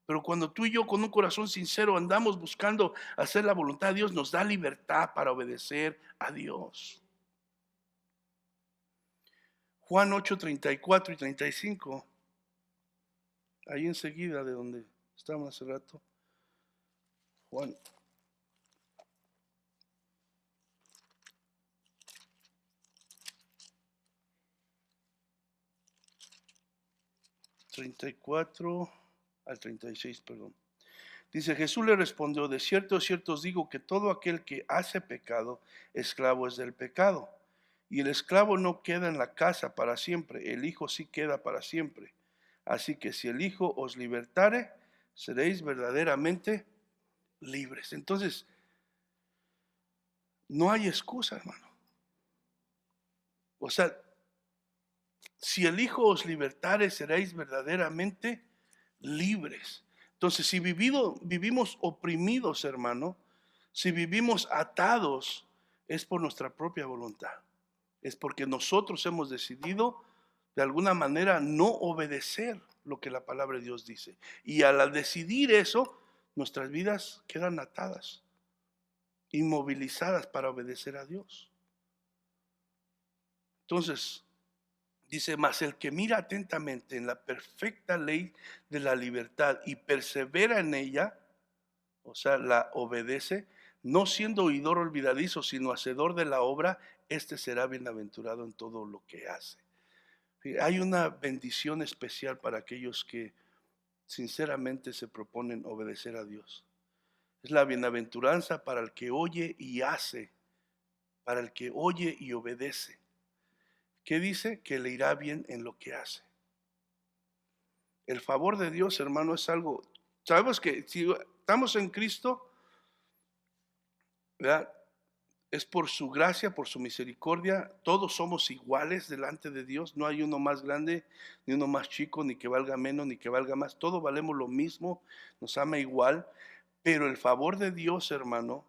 Pero cuando tú y yo con un corazón sincero andamos buscando hacer la voluntad de Dios, nos da libertad para obedecer a Dios. Juan 8, 34 y 35, ahí enseguida de donde estábamos hace rato. Juan 34 al 36, perdón. Dice, Jesús le respondió, de cierto os digo que todo aquel que hace pecado, esclavo es del pecado. Y el esclavo no queda en la casa para siempre, el Hijo sí queda para siempre. Así que si el Hijo os libertare, seréis verdaderamente libres. Entonces, no hay excusa, hermano. O sea, si el Hijo os libertare, seréis verdaderamente libres. Entonces, si vivimos oprimidos, hermano, si vivimos atados, es por nuestra propia voluntad. Es porque nosotros hemos decidido de alguna manera no obedecer lo que la palabra de Dios dice. Y al decidir eso, nuestras vidas quedan atadas, inmovilizadas para obedecer a Dios. Entonces, dice, mas el que mira atentamente en la perfecta ley de la libertad y persevera en ella, o sea, la obedece, no siendo oidor olvidadizo, sino hacedor de la obra, este será bienaventurado en todo lo que hace. Hay una bendición especial para aquellos que sinceramente se proponen obedecer a Dios. Es la bienaventuranza para el que oye y hace para el que oye y obedece. ¿Qué dice? Que le irá bien en lo que hace. El favor de Dios, hermano, es algo. Sabemos que si estamos en Cristo, ¿verdad? Es por su gracia, por su misericordia. Todos somos iguales delante de Dios. No hay uno más grande, ni uno más chico, ni que valga menos, ni que valga más. Todos valemos lo mismo, nos ama igual. Pero el favor de Dios, hermano,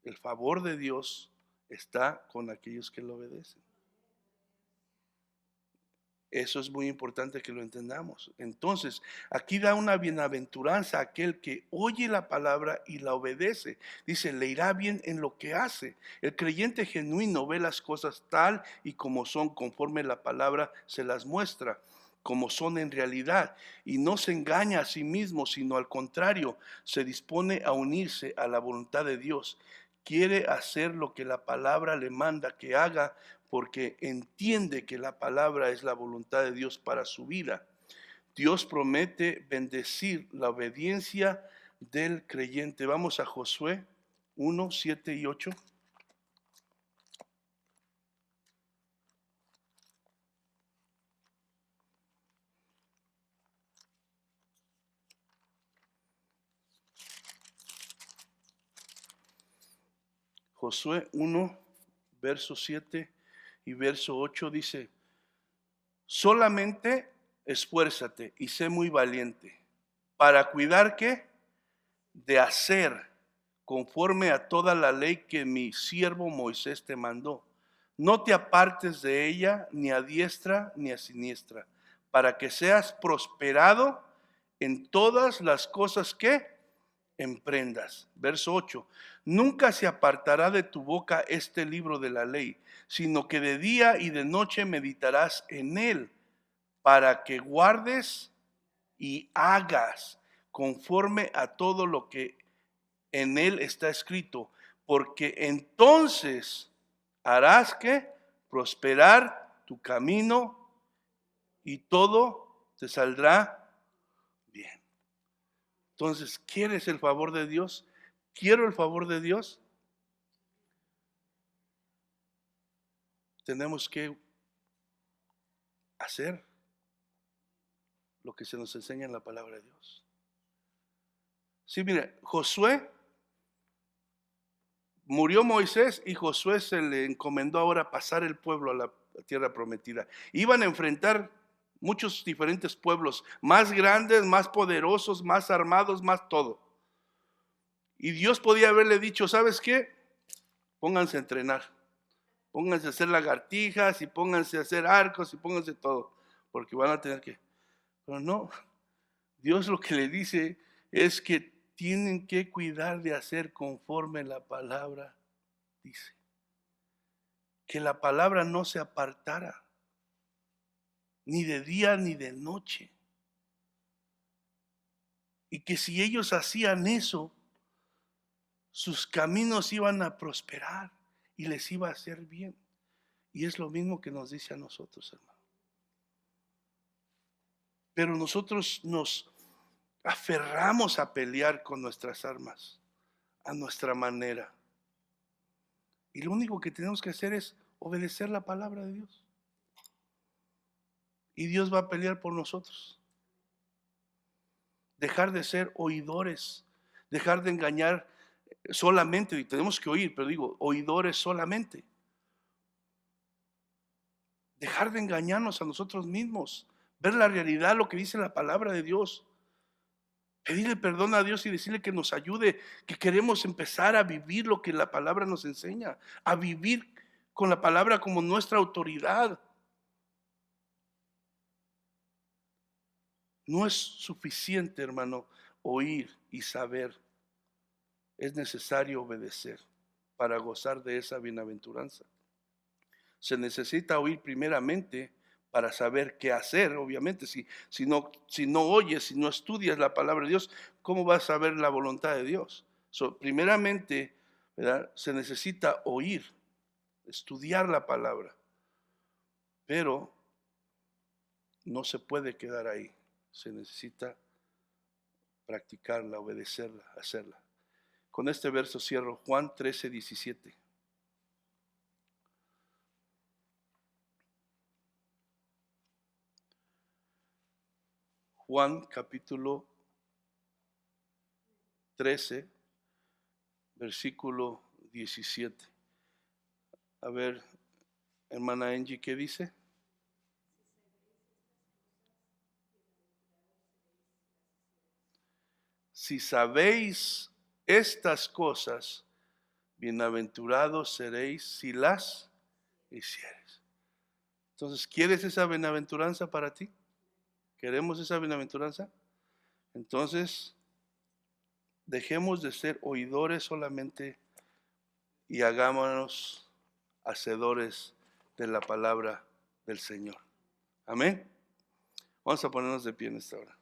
el favor de Dios está con aquellos que lo obedecen. Eso es muy importante que lo entendamos. Entonces, aquí da una bienaventuranza a aquel que oye la palabra y la obedece. Dice, le irá bien en lo que hace. El creyente genuino ve las cosas tal y como son, conforme la palabra se las muestra, como son en realidad. Y no se engaña a sí mismo, sino al contrario, se dispone a unirse a la voluntad de Dios. Quiere hacer lo que la palabra le manda que haga, porque entiende que la palabra es la voluntad de Dios para su vida. Dios promete bendecir la obediencia del creyente. Vamos a Josué 1, 7 y 8. Josué 1, verso 7 y verso 8 dice, solamente esfuérzate y sé muy valiente para cuidar ¿qué? De hacer conforme a toda la ley que mi siervo Moisés te mandó. No te apartes de ella ni a diestra ni a siniestra, para que seas prosperado en todas las cosas que emprendas. Verso 8. Nunca se apartará de tu boca este libro de la ley, sino que de día y de noche meditarás en él, para que guardes y hagas conforme a todo lo que en él está escrito, porque entonces harás que prosperar tu camino y todo te saldrá bien. Entonces, ¿quieres el favor de Dios? ¿Quiero el favor de Dios? Tenemos que hacer lo que se nos enseña en la palabra de Dios. Sí, mire, Josué, murió Moisés y Josué se le encomendó ahora pasar el pueblo a la tierra prometida. Iban a enfrentar muchos diferentes pueblos, más grandes, más poderosos, más armados, más todo. Y Dios podía haberle dicho, ¿sabes qué? Pónganse a entrenar, pónganse a hacer lagartijas y pónganse a hacer arcos y pónganse todo, porque van a tener que... Pero no, Dios lo que le dice es que tienen que cuidar de hacer conforme la palabra dice. Que la palabra no se apartara, ni de día ni de noche. Y que si ellos hacían eso, sus caminos iban a prosperar y les iba a hacer bien. Y es lo mismo que nos dice a nosotros, hermano. Pero nosotros nos aferramos a pelear con nuestras armas, a nuestra manera. Y lo único que tenemos que hacer es obedecer la palabra de Dios. Y Dios va a pelear por nosotros. Dejar de ser oidores, dejar de engañar solamente, y tenemos que oír, pero digo, oidores solamente. Dejar de engañarnos a nosotros mismos, ver la realidad, lo que dice la palabra de Dios. Pedirle perdón a Dios y decirle que nos ayude, que queremos empezar a vivir lo que la palabra nos enseña, a vivir con la palabra como nuestra autoridad. No es suficiente, hermano, oír y saber. Es necesario obedecer para gozar de esa bienaventuranza. Se necesita oír primeramente para saber qué hacer, obviamente. Si no oyes, si no estudias la palabra de Dios, ¿cómo vas a saber la voluntad de Dios? Primeramente, ¿verdad? Se necesita oír, estudiar la palabra, pero no se puede quedar ahí. Se necesita practicarla, obedecerla, hacerla. Con este verso cierro, Juan 13, 17. Juan capítulo 13, versículo 17. A ver, hermana Angie, ¿qué dice? Si sabéis estas cosas, bienaventurados seréis si las hicieres. Entonces, ¿quieres esa bienaventuranza para ti? ¿Queremos esa bienaventuranza? Entonces, dejemos de ser oidores solamente y hagámonos hacedores de la palabra del Señor. Amén. Vamos a ponernos de pie en esta hora.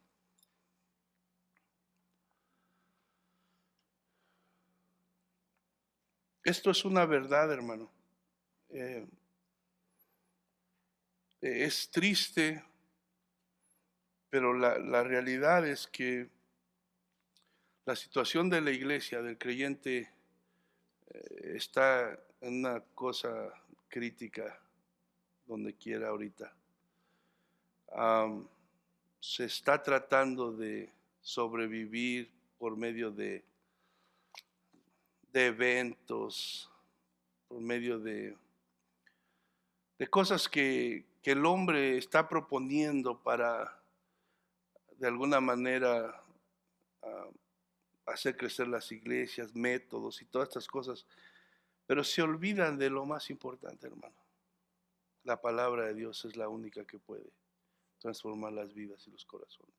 Esto es una verdad, hermano. Es triste, pero la realidad es que la situación de la iglesia, del creyente, está en una cosa crítica donde quiera ahorita. Se está tratando de sobrevivir por medio de eventos, por medio de cosas que el hombre está proponiendo para de alguna manera hacer crecer las iglesias, métodos y todas estas cosas, pero se olvidan de lo más importante, hermano. La palabra de Dios es la única que puede transformar las vidas y los corazones.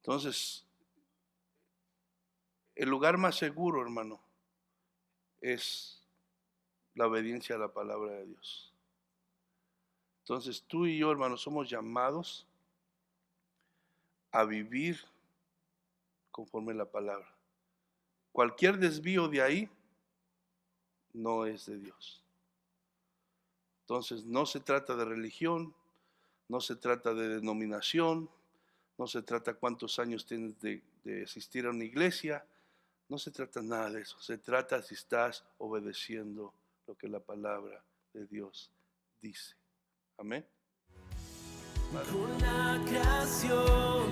Entonces, el lugar más seguro, hermano, es la obediencia a la palabra de Dios. Entonces, tú y yo, hermano, somos llamados a vivir conforme a la palabra. Cualquier desvío de ahí no es de Dios. Entonces, no se trata de religión, no se trata de denominación, no se trata cuántos años tienes de asistir a una iglesia, no se trata nada de eso. Se trata si estás obedeciendo lo que la palabra de Dios dice. Amén. Con la creación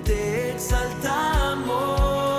te exaltamos.